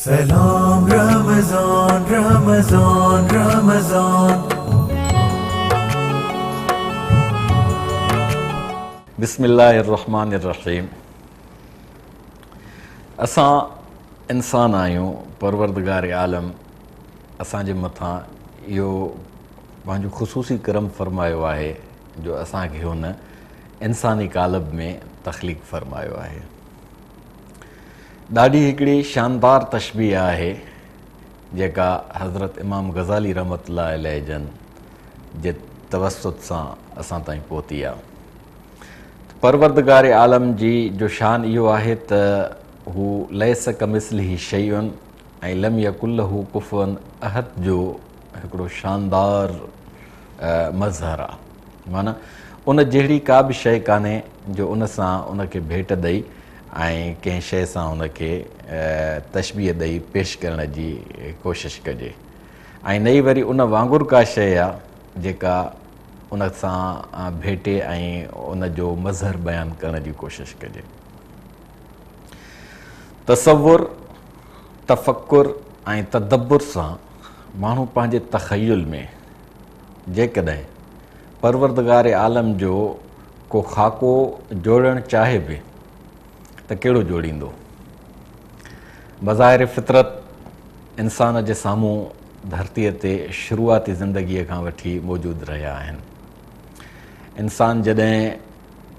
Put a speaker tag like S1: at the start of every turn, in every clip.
S1: सलाम रमजान रमजान रमजान।
S2: बिस्मिल्लाहिर्रहमानिर्रहीम। असां इंसान आहियूं, परवरदिगार आलम असांजे मथां इहो पंहिंजो ख़ुसूसी करम फ़रमायो आहे जो असांखे हुन इंसानी कालब में तख़लीक़ फ़रमायो आहे। ॾाढी हिकिड़ी शानदार तशबीह आहे जेका हज़रत इमाम ग़ज़ाली रहमतुल्लाह अलैह जन जे तवसुत सां असां ताईं पहुती आहे। परवरदिगार आलम जी जो शान इहो आहे त हू लैस कमिस्लिही शयुन ऐं लम यकुल लहू कुफुवन अहद जो हिकिड़ो शानदार मज़हर आहे। माना उन जहिड़ी का बि शइ कान्हे जो उन सां उनखे भेट ॾेई ऐं कंहिं शइ सां उनखे तशबीह ॾेई पेश करण जी कोशिशि कजे। ऐं नई वरी उन वांगुरु का शइ आहे जेका उन सां भेटे ऐं उन जो मज़हर बयानु करण जी कोशिशि कजे। तसवुर, तफ़क्कुर ऐं तदब्बुर सां माण्हू पंहिंजे तख़य्युल में जेकॾहिं परवरदिगार आलम जो को ख़ाको जोड़णु चाहे बि त कहिड़ो जोड़ींदो। बज़ाहिर फितरत इंसान जे साम्हूं धरतीअ ते शुरूआती ज़िंदगीअ खां वठी मौजूदु रहिया आहिनि। इंसान जॾहिं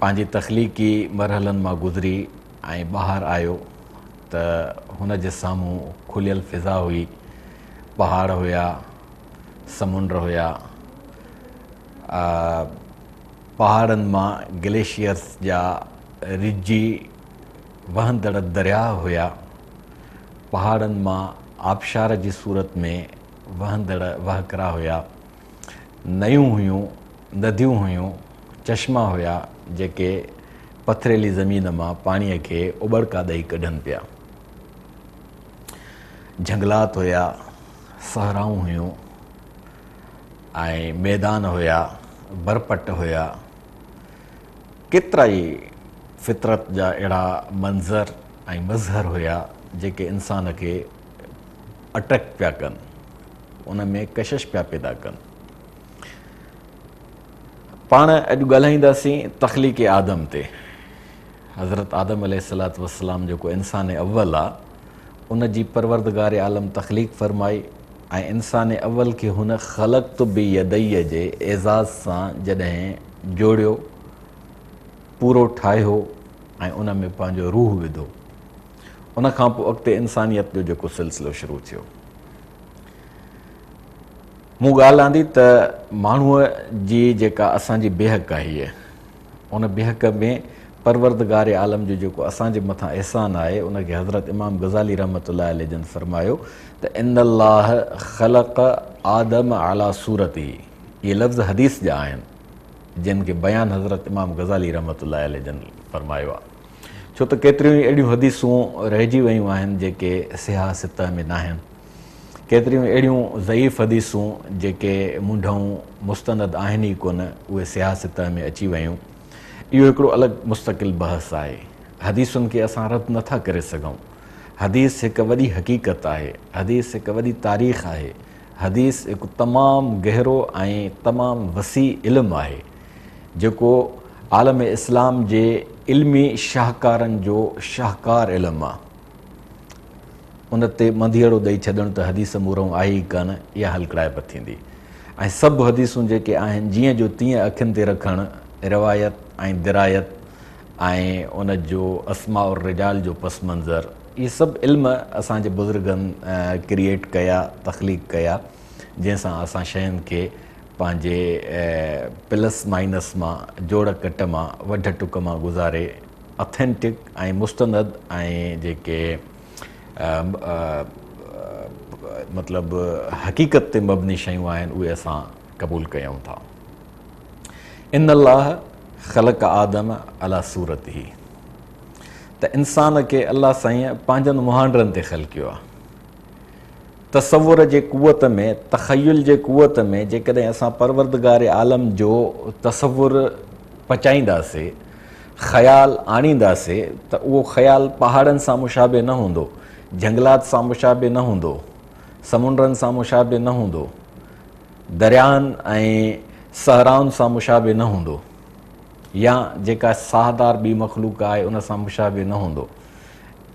S2: पंहिंजी तख़लीक़ी मरहलनि मां गुज़री ऐं ॿाहिरि आयो त हुन जे साम्हूं खुलियल फ़िज़ा हुई, पहाड़ हुया, समुंड हुया, पहाड़नि मां ग्लेशियर्स जा रिजी वहंदड़ दरिया हुया, पहाड़नि मां आबशार जी सूरत में वहंदड़ वहकरा हुया, नयूं हुयूं, नदियूं हुयूं, चश्मा हुया जेके पथरेली ज़मीन मां पाणीअ खे उबड़का ॾेई कढनि पिया, झंगलात हुया, सहराऊं हुयूं ऐं मैदान हुया, बरपट हुया। केतिरा ई फितरत जा अहिड़ा मंज़र ऐं मज़हर हुया जेके इंसान खे अट्रैक्ट पिया कनि, उन में कशिश पिया पैदा कनि। पाण अॼु ॻाल्हाईंदासीं तख़लीक़ आदम ते। हज़रत आदम अलैहिस्सलातु वस्सलाम जेको इंसान अव्वल आहे उन जी परवरदिगार आलम तख़लीक़ फ़रमाई ऐं इंसान अव्वल खे हुन ख़लक़्तु बि यदैय जे एज़ाज़ सां जॾहिं जोड़ियो, पूरो ठाहियो ऐं उन में पंहिंजो रूह विधो, उन खां पोइ अॻिते इंसानियत जो जेको सिलसिलो शुरू थियो। मूं ॻाल्हि आंदी त माण्हूअ जी जेका असांजी बेहक आहे हीअ, उन बेहक में परवरदिगार आलम जो जेको असांजे मथां एहसान आहे उनखे हज़रत इमाम ग़ज़ाली रहमतुल्लाह अलैह जन फ़रमायो त इन्नल्लाह ख़लक़ आदम अला सूरती। इहे लफ़्ज़ हदीस जा आहिनि जिन खे बयानु हज़रत इमाम ग़ज़ाली रहमतुल्लाह अलैह जन फ़रमायो आहे। छो त केतिरियूं ई अहिड़ियूं हदीसूं रहिजी वयूं आहिनि जेके सिहा सिता में न आहिनि, केतिरियूं अहिड़ियूं ज़ईफ़ हदीसूं जेके मुंढऊं मुस्तनद आहिनि ई कोन, उहे सिहा सिता में अची वयूं। इहो हिकिड़ो अलॻि मुस्तक़िल बहस आहे। हदीसुनि खे असां रद्द नथा करे सघूं। हदीस हिकु वॾी हक़ीक़त आहे, हदीस हिकु वॾी तारीख़ आहे, हदीस हिकु तमामु गहरो ऐं तमामु वसी इल्मु आहे जेको आलम इस्लाम जे इल्मी शाहकारनि जो शाहकार इल्मु आहे। उन ते मंधीअड़ो ॾेई छॾणु त हदीस मूरों आहे ई कान, इहा हलकड़ाइप थींदी। ऐं सभु हदीसूं जेके आहिनि जीअं जो तीअं अखियुनि ते रखणु, रिवायत ऐं दिरायत ऐं उन जो अस्मा और रिजाल जो पस मंज़र, इहे सभु इल्म असांजे बुज़ुर्गनि क्रिएट कया, तख़लीक़ कया, जंहिंसां असां शयुनि खे पंहिंजे प्लस माइनस मां, जोड़ कट मां, वढ टुक मां गुज़ारे ऑथेंटिक ऐं मुस्तनद ऐं जेके मतिलबु हक़ीक़त ते मबनी शयूं आहिनि उहे असां क़बूल कयूं था। इन्नल्लाह ख़लक़ आदम अला सूरती। त इंसान खे अल्लाह साईं पंहिंजनि मुहांडरनि ते ख़लक़ियो आहे। तसवुर जे कुवत में, तख़य्युल जे कुवत में जेकॾहिं असां परवरदिगार आलम जो तसवुर पचाईंदासीं, ख़याल आणींदासीं त उहो ख़याल पहाड़नि सां मुशाबे न हूंदो, जंगलात सां मुशाबे न हूंदो, समुंडनि सां मुशाबे न हूंदो, दरियाहनि ऐं सहराउनि सां मुशाबे न हूंदो, या जेका साहदार ॿी मख़लूक आहे उन सां मुशाबे न हूंदो।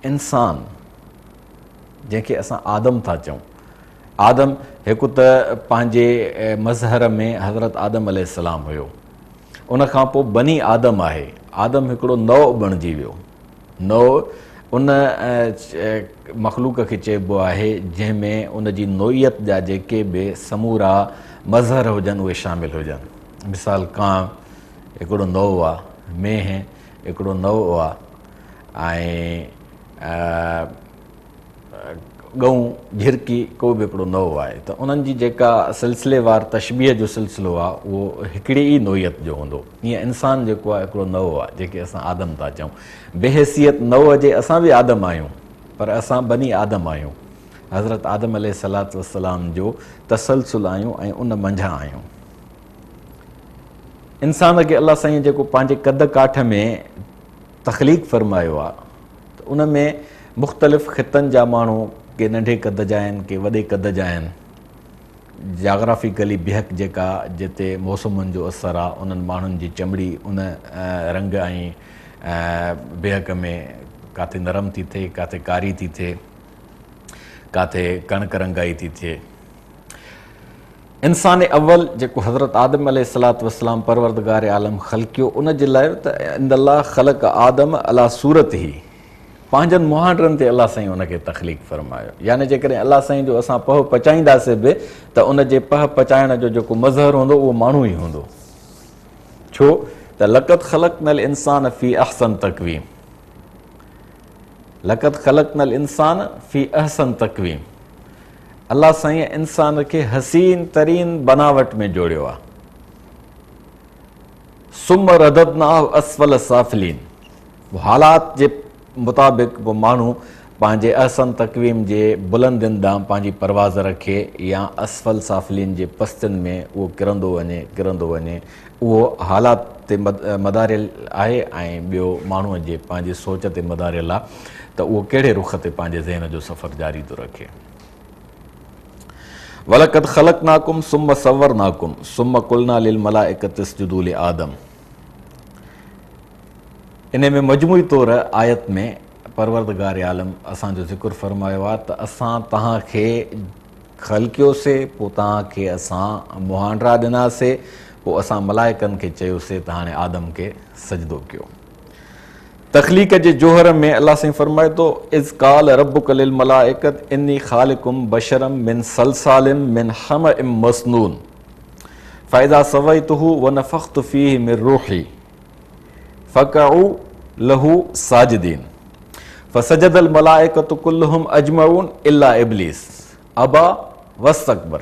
S2: इंसान जंहिंखे असां आदम था चऊं, आदम हिकु त पंहिंजे मज़हर में हज़रत आदम अलैहिस्सलाम हुयो, उन खां पोइ बनी आदम आहे, आदम हिकिड़ो नओं बणिजी वियो। नओं उन मख़लूक खे चइबो आहे जंहिंमें उन जी नोइयत जा जेके बि समूरा मज़हर हुजनि उहे शामिलु हुजनि। मिसाल कां हिकिड़ो नओं आहे, मेंह हिकिड़ो नओं आहे, ऐं गऊं झिरकी को बि हिकिड़ो नओं आहे। त उन्हनि जी जेका सिलसिलेवार तशबीह जो सिलसिलो आहे उहो हिकिड़ी ई नोइयत जो हूंदो। ईअं इंसानु जेको आहे हिकिड़ो नओं आहे, जेके असां आदम था चऊं। बेहैसियत नओं जे असां बि आदम आहियूं, पर असां बनी आदम आहियूं, हज़रत आदम अलैहिस्सलातु वस्सलाम जो तसलसुल आहियूं ऐं उन मंझां आहियूं। इंसान खे अलाह साईं जेको पंहिंजे कद काठ में तख़लीक़ फ़रमायो आहे, त उन में मुख़्तलिफ़ ख़ितनि जा माण्हू, के नंढे कद जा आहिनि, के वॾे कद जा आहिनि। जाग्राफिकली बिहक जेका जिते मौसमनि जो असरु आहे, उन्हनि माण्हुनि जी चमड़ी उन रंग ऐं बिहक में किथे नरम थी थिए, किथे कारी थी थिए, किथे कणक रंगाई थी थिए। इंसान अव्वल जेको हज़रत आदम अलैहिस्सलातु वस्सलाम परवरदिगार आलम ख़ल्क़ियो, उन जे लाइ त इंदल्लाह ख़लक़ आदम अला सूरत ई, पंहिंजनि मुहांडरनि ते अलाह साईं उनखे तख़लीक़ फ़रमायो। यानी जेकॾहिं अलाह साईं जो असां पह पचाईंदासीं बि त उन जे पह पचाइण जो जेको मज़हर हूंदो उहो माण्हू ई हूंदो। छो त लक़द ख़लक़नल इंसान फ़ी अहसन तक़वीम, लक़द ख़लक़नल इंसान फ़ी अहसन तक़वीम, अलाह साईं इंसान खे हसीन तरीन बनावट में जोड़ियो आहे। सुम रददनाहु अस्फल साफ़िलीन, हालात जे मुताबिक़ पोइ माण्हू पंहिंजे अहसन तक़वीम जे बुलंदियुनि ॾांहुं पंहिंजी परवाज़ रखे, या असफल साफ़िलीन जे पस्तियुनि में उहो किरंदो वञे। उहो हालात ते मदारियल आहे ऐं ॿियो माण्हूअ जे पंहिंजे सोच ते मदारियल आहे त उहो कहिड़े रुख ते पंहिंजे ज़हन जो सफ़र जारी थो रखे। वलक़द ख़लक़नाकुम सुम्म सव्वरनाकुम सुम्म कुलना लिल मलाइकति इसजुदू लि आदम। इन में मजमूई तौर आयत में परवरदिगार आलम असांजो ज़िक्र फ़रमायो आहे त असां तव्हांखे ख़ल्क़ियोसीं, पोइ तव्हांखे असां मुहांडरा ॾिनासीं, पोइ असां मलाइकनि खे चयोसीं त हाणे आदम खे सजदो कयो। तख़लीक़ जे जोहर में अलाह साईं फ़रमाए थो, इज़ क़ाल रब्बुक लिल मलाइकत इन्नी ख़ालिकुम बशरम मिन सलसालिम मिन हमइम मस्नून फ़इज़ा सवैतुहु व नफ़ख़्तु फ़ीहि मिन रूही फ़क़अू लहू साजिदीन फ़सजदल मलाइकतु कुल्लुहुम अजमऊन इल्ला इब्लीस अबा वस्तकबर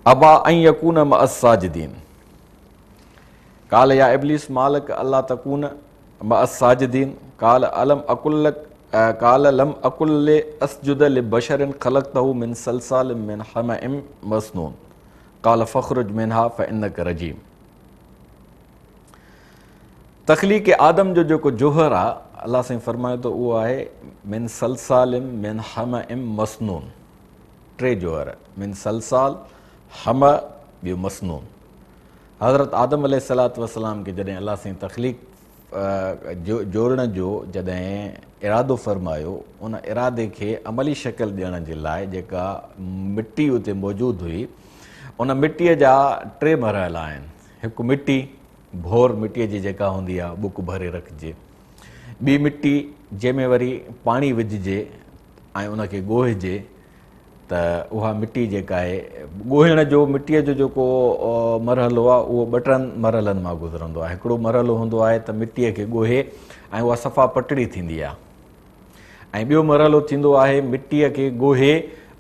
S2: अबा अन यकून मअस साजिदीन काल या इब्लीस मालिक अल्लाह तकून मअस साजिदीन काल अलम अकुल्लक काल लम अकुल अस्जुद लिबशरिन ख़लक़तहु मिन सलसालिम मिन हमइम मस्नून काल फ़ख़्रुज मिनहा फ़इन्नक रजीम। तख़लीक़ आदम जो जेको जोहर आहे, अलाह साईं फ़रमाए थो उहो आहे मिन सलसालिम मिन हमइम मस्नून। टे जोहर, मिन सलसाल, हम, ॿियो मस्नून। हज़रत आदम अलैहिस्सलातु वस्सलाम खे जॾहिं अलाह साईं तख़लीक़ जोड़ण जो जॾहिं इरादो फ़रमायो, उन इरादे खे अमली शकिल ॾियण जे लाइ जेका मिटी उते मौजूदु हुई, उन मिटीअ जा टे मरहला आहिनि। हिकु मिटी भोर मिटीअ जी जेका हूंदी आहे, बुक भरे रखिजे। ॿी मिटी जंहिंमें वरी पाणी विझिजे ऐं उनखे ॻोहिजे, त उहा मिटी जेका आहे, ॻोहिण जो मिटीअ जो जेको मरहलो आहे उहो ॿ टनि मरहलनि मां गुज़रंदो आहे। हिकिड़ो मरहलो हूंदो आहे त मिटीअ खे ॻोहे ऐं उहा सफ़ा पटड़ी थींदी आहे, ऐं ॿियो मरहलो थींदो आहे मिटीअ खे ॻोहे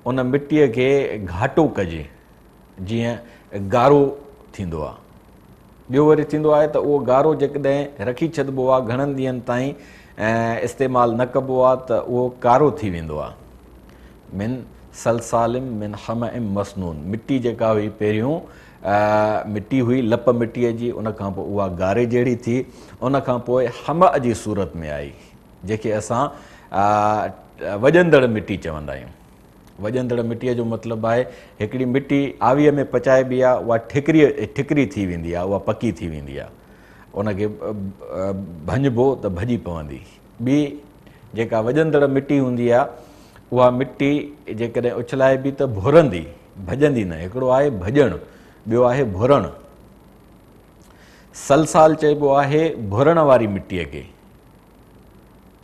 S2: उन मिटीअ खे घाटो कजे, जीअं गारो थींदो आहे। ॿियो वरी थींदो आहे त उहो गारो जेकॾहिं रखी छॾिबो आहे घणनि ॾींहंनि ताईं ऐं इस्तेमालु न कबो आहे त उहो कारो थी वेंदो आहे। मिन सलसालिम मिन हमइम मस्नून, मिटी जेका हुई पहिरियों मिटी हुई लप मिटीअ जी, उन खां पोइ उहा गारे जहिड़ी थी, उन खां पोइ हम जी सूरत में आई। जेके असां वॼंदड़ मिटी चवंदा आहियूं। वॼंदड़ मिटीअ जो मतिलबु आहे हिकिड़ी मिटी आवीअ में पचाइबी आहे, उहा ठिकरी थी वेंदी आहे, उहा पकी थी वेंदी आहे, उनखे भञिबो त भॼी पवंदी। ॿी जेका वॼंदड़ मिटी हूंदी आहे उहा मिटी जेकॾहिं उछलाइबी त भुरंदी, भॼंदी न। हिकिड़ो आहे भॼणु, ॿियो आहे भुरणु। सलसाल चइबो आहे भुरण वारी मिटीअ खे।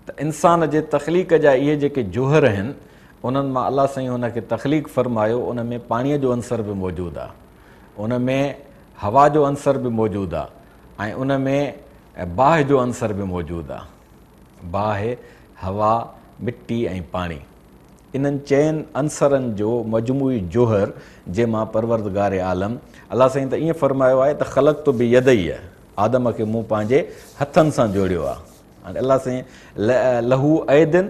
S2: त इंसान जे तख़लीक़ जा इहे जेके जोहर आहिनि उन्हनि मां अलाह साईं हुनखे तख़लीक़ फ़रमायो, उन में पाणीअ जो अंसर बि मौजूदु आहे, उन में हवा जो अंसर बि मौजूदु आहे, ऐं उन में बाहि जो अंसर बि मौजूदु आहे। बाहि, हवा, मिटी ऐं पाणी, इन्हनि चइनि अंसरनि जो मजमूई जोहर जंहिंमां परवरदिगार आलम अलाह साईं त ईअं फ़रमायो आहे त ख़लक़ तो बि यदई आहे, आदम खे मूं पंहिंजे हथनि सां जोड़ियो आहे। हाणे अलाह साईं लहू ऐदिन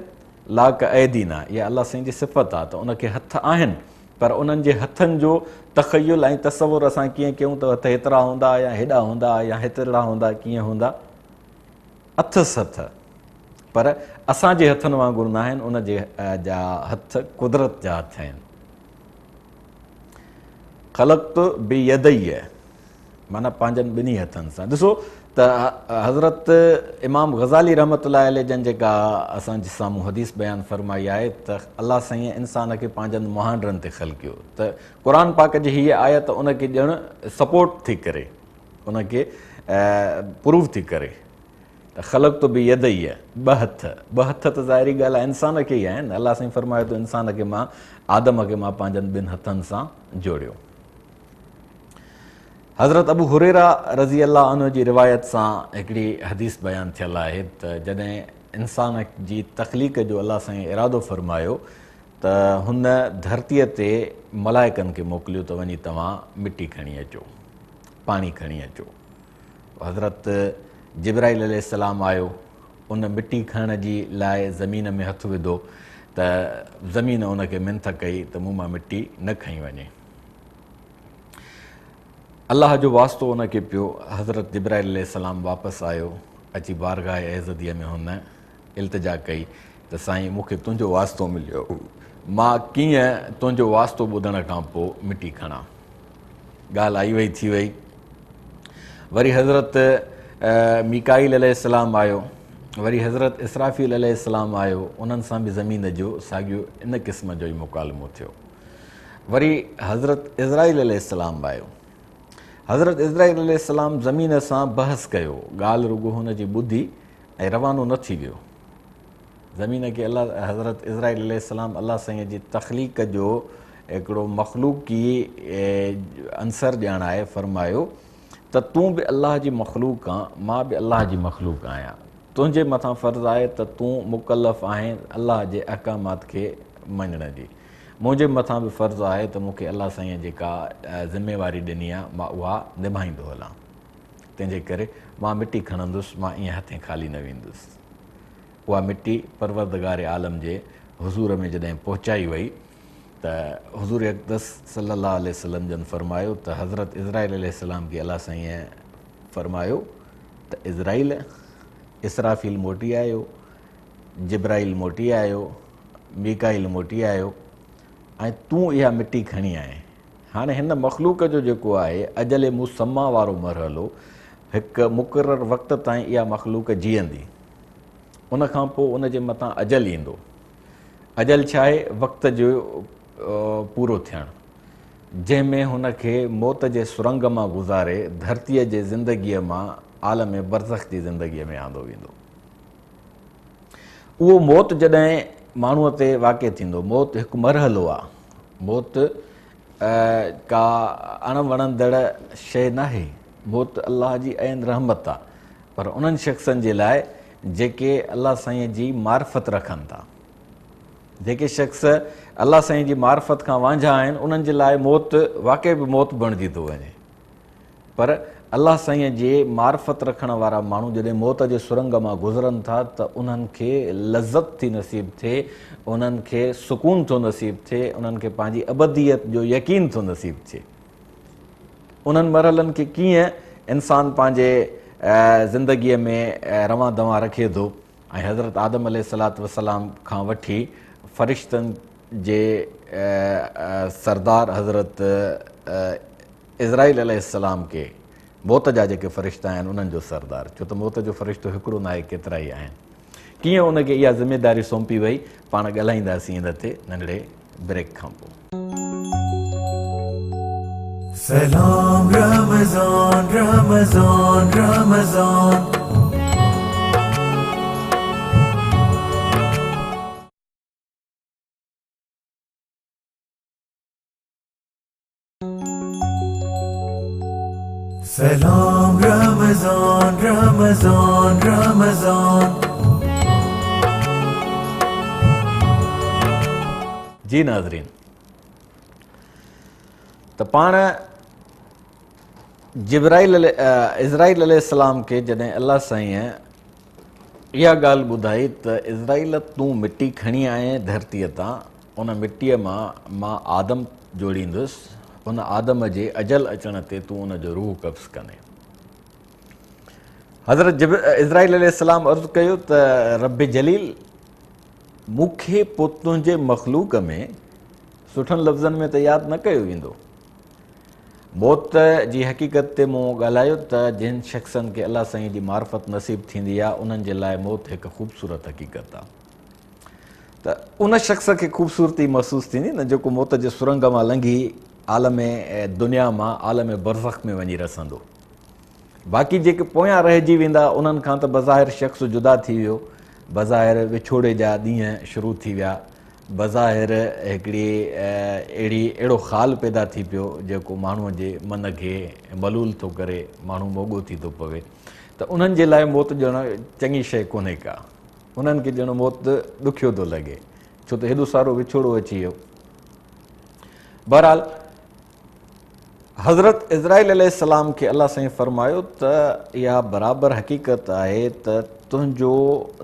S2: ला क ऐदीना, इहा अलाह साईं जी सिफ़त आहे त उनखे हथ आहिनि, पर उन्हनि जे हथनि जो तख़युल ऐं तसवुरु असां कीअं कयूं त हथ हेतिरा हूंदा या हेॾा हूंदा या हेतिरा हूंदा, कीअं हूंदा, अथसि हथ, पर असांजे हथनि वांगुरु न आहिनि, उन जे जा हथ कुदरत जा हथ आहिनि। ख़लक़्त बि यदई, माना पंहिंजनि ॿिन्ही हथनि सां। ॾिसो त हज़रत इमाम ग़ज़ाली रहमतुल्लाह अलैह जन जेका असांजे साम्हूं हदीस बयानु फ़रमाई आहे त अलाह साईं इंसान खे पंहिंजनि मुहांडरनि ते ख़लक़ियो, त क़ुर पाक जी हीअ आयत उनखे ॼण सपोर्ट थी करे, उनखे प्रूव थी करे त ख़लक़्त बि यदई, ॿ हथ त ज़ाहिरी ॻाल्हि आहे इंसान खे ई आहिनि। अलाह साईं फ़रमायो त इंसान खे मां, आदम खे मां पंहिंजनि ॿिनि हथनि सां जोड़ियो। हज़रत अबू हुरैरा रज़ी अल्लाह अन्हु जी रिवायत सां हिकिड़ी हदीस बयानु थियल आहे त जॾहिं इंसान जी तख़लीक़ जो अलाह साईं इरादो फ़रमायो त हुन धरतीअ ते मलाइकनि खे मोकिलियो त वञी तव्हां मिटी खणी अचो, पाणी खणी अचो। हज़रत जिब्राइल अलैहिस्सलाम आयो, उन मिटी खणण जी लाइ ज़मीन में हथु विधो त ज़मीन उनखे मिंथ कई त मूं मां मिटी न खई वञे। अलाह जो वास्तो उनखे पियो। हज़रत जिब्राइल अलैहिस्सलाम वापसि आयो, अची बारगाह एज़दीअ में हुन इल्तिजा कई त साईं मूंखे तुंहिंजो वास्तो मिलियो, मां कीअं तुंहिंजो वास्तो ॿुधण खां पोइ मिटी खणां। ॻाल्हि आई वई थी वई। वरी हज़रत मीकाईल अलैहिस्सलाम आयो, वरी हज़रत इसराफ़ील अलैहिस्सलाम आयो, उन्हनि सां बि ज़मीन जो साॻियो इन क़िस्म जो ई मुकालमो थियो। वरी हज़रत इज़राईल अलैहिस्सलाम आयो, हज़रत इज़राईल अलैहिस्सलाम ज़मीन सां बहस कयो, ॻाल्हि रुॻो हुनजी ॿुधी ऐं रवानो न थी वियो। ज़मीन खे अलाह हज़रत इज़राईल अलैहिस्सलाम अलाह साईं जी तख़लीक़ जो हिकिड़ो मख़लूक़ी अंसर ॼाण आहे, फ़रमायो त तूं बि अलाह जी मख़लूक़ आहीं, मां बि अलाह जी मख़लूक़ आहियां, तुंहिंजे मथां फ़र्ज़ु आहे त तूं मुकल्लफ़ आहीं अलाह जे अहकामात खे मञण जी, मुंहिंजे मथां बि फ़र्ज़ु आहे त मूंखे अलाह साईं जेका ज़िमेवारी ॾिनी आहे मां उहा निभाईंदो हलां। तंहिंजे करे मां मिटी खणंदुसि, मां ईअं हथे ख़ाली न वेंदुसि। उहा मिटी परवरदिगार आलम जे हुज़ूर में जॾहिं पहुचाई वई त हुज़ूर अक़दस सल्लल्लाहु अलैहि वसल्लम जन फ़रमायो त हज़रत इज़राईल अलैहिस्सलाम खे अलाह साईं फ़रमायो त इज़राईल, इसराफ़ील मोटी आयो, जिब्राईल मोटी आयो, मीकाईल मोटी आयो, ऐं तूं इहा मिटी खणी आएं। हाणे हिन मख़लूक़ जो जेको आहे अजल मुसम्मा वारो मरहलो, हिकु मुक़ररु वक़्त ताईं इहा मख़लूक़ जीअंदी, उनखां पोइ उनजे मथां अजल ईंदो। अजल छा आहे? वक़्त जो पूरो थियणु, जंहिंमें हुनखे मौत जे सुरंग मां गुज़ारे धरतीअ जे ज़िंदगीअ मां आलम बरज़ख जी ज़िंदगीअ में आंदो वेंदो। उहो मौत जॾहिं माण्हूअ ते वाक़िअ थींदो, मौत हिकु मरहलो आहे, मौत का अणवणंदड़ शइ न आहे, मौत अलाह जी ऐन रहमत आहे, पर उन्हनि शख़्सनि जे लाइ जेके अलाह साईं जी मार्फत रखनि था, जेके शख़्स अलाह साईं जी मार्फत खां वांझा आहिनि, उन्हनि जे लाइ मौत वाक़ई बि मौत बणिजी थो वञे। पर अलाह साईं जे मार्फत रखण वारा माण्हू जॾहिं मौत जे सुरंग मां गुज़रनि था त उन्हनि खे लज़त थी नसीबु थिए, उन्हनि खे सुकून थो नसीबु थिए, उन्हनि खे पंहिंजी अबदियत जो यकीन थो नसीबु थिए। उन्हनि मरहलनि खे कीअं इंसानु पंहिंजे ज़िंदगीअ में रवां दवां रखे थो, ऐं हज़रत आदम अलैहिस्सलातु वस्सलाम खां वठी फ़रिश्तनि जे सरदार हज़रत इज़राइल अलैहिस्सलाम खे मौत जा जेके फ़रिश्ता आहिनि उन्हनि जो सरदार, छो त मौत जो फ़रिश्तो हिकिड़ो न आहे, केतिरा ई आहिनि। कीअं उनखे इहा ज़िमेदारी सौंपी वई, पाण ॻाल्हाईंदासीं इन ते नंढड़े ब्रेक खां पोइ।
S1: Salam Ramazan, Ramazan, Ramazan. Salam Ramazan, Ramazan, Ramazan.
S2: जी नाज़रीन, त पाण इज़राइल अलैहिस्सलाम खे जॾहिं अलाह साईं इहा ॻाल्हि ॿुधाई त इज़राइल तूं मिटी खणी आए धरतीअ तां, उन मिटीअ मां आदम जोड़ींदुसि, उन आदम जे अजल अचण ते तूं उनजो रूह कब्ज़ कंदे। हज़रत इज़राइल अलैहिस्सलाम अर्ज़ु कयो त रब जलील, मूंखे पोइ तुंहिंजे मख़लूक में, सुठनि लफ़्ज़नि में त यादि न कयो वेंदो, मौत जी हक़ीक़त ते मूं ॻाल्हायो त जिन शख़्सनि खे अलाह साईं जी मार्फत नसीब थींदी आहे उन्हनि जे लाइ मौत हिकु ख़ूबसूरत हक़ीक़त आहे। त उन शख़्स खे ख़ूबसूरती महसूसु थींदी न जेको मौत जे सुरंग मां लंघी आलम दुनिया मां आलम बरज़ख में वञी रसंदो। बाक़ी जेके पोयां रहिजी वेंदा उन्हनि खां त बज़ाहिर शख़्स जुदा थी वियो, बज़ाहिर विछोड़े जा ॾींहं शुरू थी विया, बज़ाहिर हिकिड़ी अहिड़ो ख़ाल पैदा थी पियो जेको माण्हूअ जे मन खे मलूल थो करे, माण्हू मोॻो थी थो पवे। त उन्हनि जे लाइ मौत ॼणु चङी शइ कोन्हे का, उन्हनि खे ॼणु मौत ॾुखियो थो लॻे, छो त हेॾो सारो विछोड़ो अची वियो। बहरहाल हज़रत इज़राइल अलैहिस्सलाम खे अलाह साईं फ़रमायो त इहा बराबरि हक़ीक़त आहे त तुंहिंजो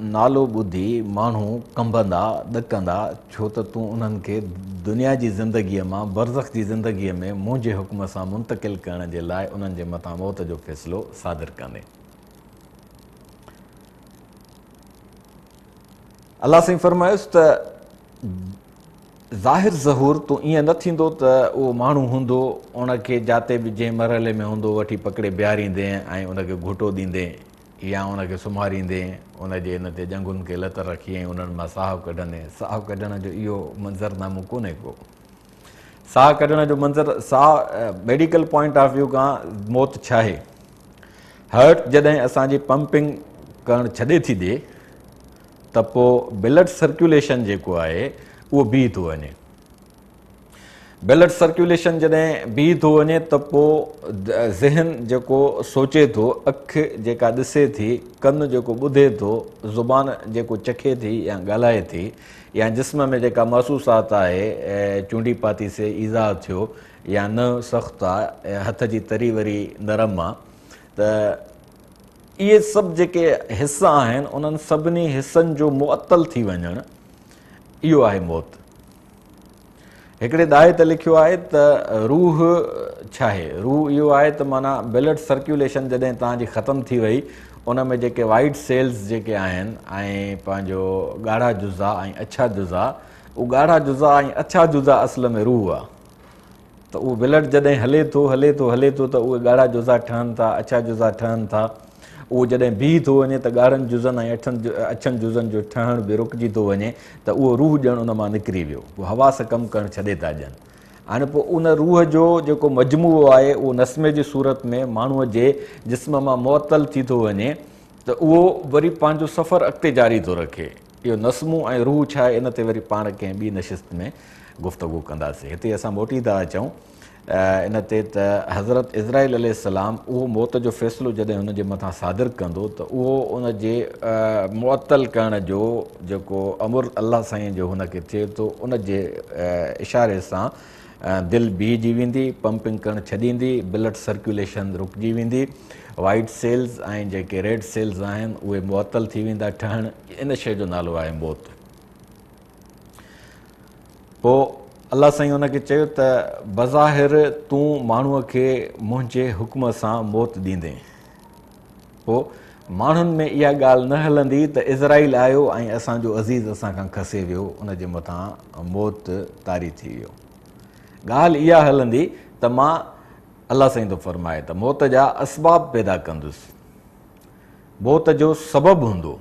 S2: नालो ॿुधी माण्हू कंबंदा ॾकंदा, छो त तूं उन्हनि खे दुनिया जी ज़िंदगीअ मां बरज़ख जी ज़िंदगीअ में मुंहिंजे हुक्म सां मुंतक़िल करण जे लाइ उन्हनि जे मथां मौत जो फ़ैसिलो सादिर कंदे। अलाह साईं फ़रमायुसि त ज़ाहिर ज़हूर तूं ईअं न थींदो त उहो माण्हू हूंदो, उनखे जिते बि जंहिं मरहले में हूंदो वठी पकिड़े बीहारींदे ऐं उनखे घुटो ॾींदे या उनखे सुम्हारींदे, उनजे इन ते जंगुनि खे लत रखी ऐं उन्हनि मां साहु कढंदे। साहु कढण जो इहो मंज़रनामो कोन्हे को। साहु कढण जो मंज़र, साहु मेडिकल पॉइंट ऑफ व्यू खां मौत छा आहे? हार्ट जॾहिं असांजी पंपिंग करणु छॾे थी ॾिए त पोइ ब्लड सर्कुलेशन जेको आहे उहो बीह थो वञे। ब्लड सर्कुलेशन जॾहिं बीह थो वञे त पोइ ज़हन जेको सोचे थो, अखि जेका ॾिसे थी, कनु जेको ॿुधे थो, ज़ुबान जेको चखे थी या ॻाल्हाए थी, या जिस्म में जेका महसूसात आहे, चूंडी पाती से ईज़ा थियो या न सख़्तु आहे, हथ जी तरी वरी नरम आहे, त इहे सभु जेके हिस्सा आहिनि उन्हनि सभिनी हिसनि जो मुअतल थी वञणु, इहो आहे मौत। हिकिड़े दाए ते लिखियो आहे त रूह छा आहे? रूह इहो आहे त माना ब्लड सर्कुलेशन जॾहिं तव्हांजी ख़तमु थी वई, उन में जेके वाइट सेल्स जेके आहिनि ऐं पंहिंजो ॻाढ़ा जुज़ा ऐं अछा जुज़ा, उहो ॻाढ़ा जुज़ा ऐं अछा जुज़ा असल में रूह आहे। त उहो ब्लड जॾहिं हले थो हले थो हले थो त उहे ॻाढ़ा जुज़ा ठहनि था, अछा जुज़ा ठहनि था। उहो जॾहिं बीह थो वञे त ॻाढ़नि जुज़नि ऐं अछनि जुज़नि जो ठहण बि रुकिजी थो वञे, त उहो रूह ॼणु उन मां निकिरी वियो, उहो हवास कमु करणु छॾे था ॾियनि। हाणे पोइ उन रूह जो जेको मजमूओ आहे उहो नस्मे जी सूरत में माण्हूअ जे जिस्म मां मुअतल थी थो वञे, त उहो वरी पंहिंजो सफ़र अॻिते जारी थो रखे। इहो नस्मू ऐं रूह छा आहे, इन ते वरी पाण कंहिं ॿी नशिस्त में गुफ़्तगू कंदासीं। हिते असां मोटी था अचूं इन ते त हज़रत इज़राइल अलैहिस्सलाम उहो मौत जो फ़ैसिलो जॾहिं हुनजे मथां सादिर कंदो त उहो उनजे मुअतल करण जो जेको अमुर अलाह साईं जो हुनखे थिए थो, उनजे इशारे सां दिलि बीहजी वेंदी, पंपिंग करणु छॾींदी, ब्लड सर्कुलेशन रुकिजी वेंदी, वाइट सेल्स ऐं जेके रेड सेल्स आहिनि उहे मुअतल थी वेंदा ठहणु। इन शइ जो नालो आहे मौत। पोइ अलाह साईं हुनखे चयो त बज़ाहिर तूं माण्हूअ खे मुंहिंजे हुक्म सां मौत ॾींदे। पोइ माण्हुनि में इहा ॻाल्हि न हलंदी त इज़राइल आयो ऐं असांजो अज़ीज़ असां खां खसे वियो, उनजे मथां मौत तारी थी वियो। ॻाल्हि इहा हलंदी त मां अलाह साईं थो फरमाए त मौत जा असबाब पैदा कंदुसि, मौत जो सबबु हूंदो।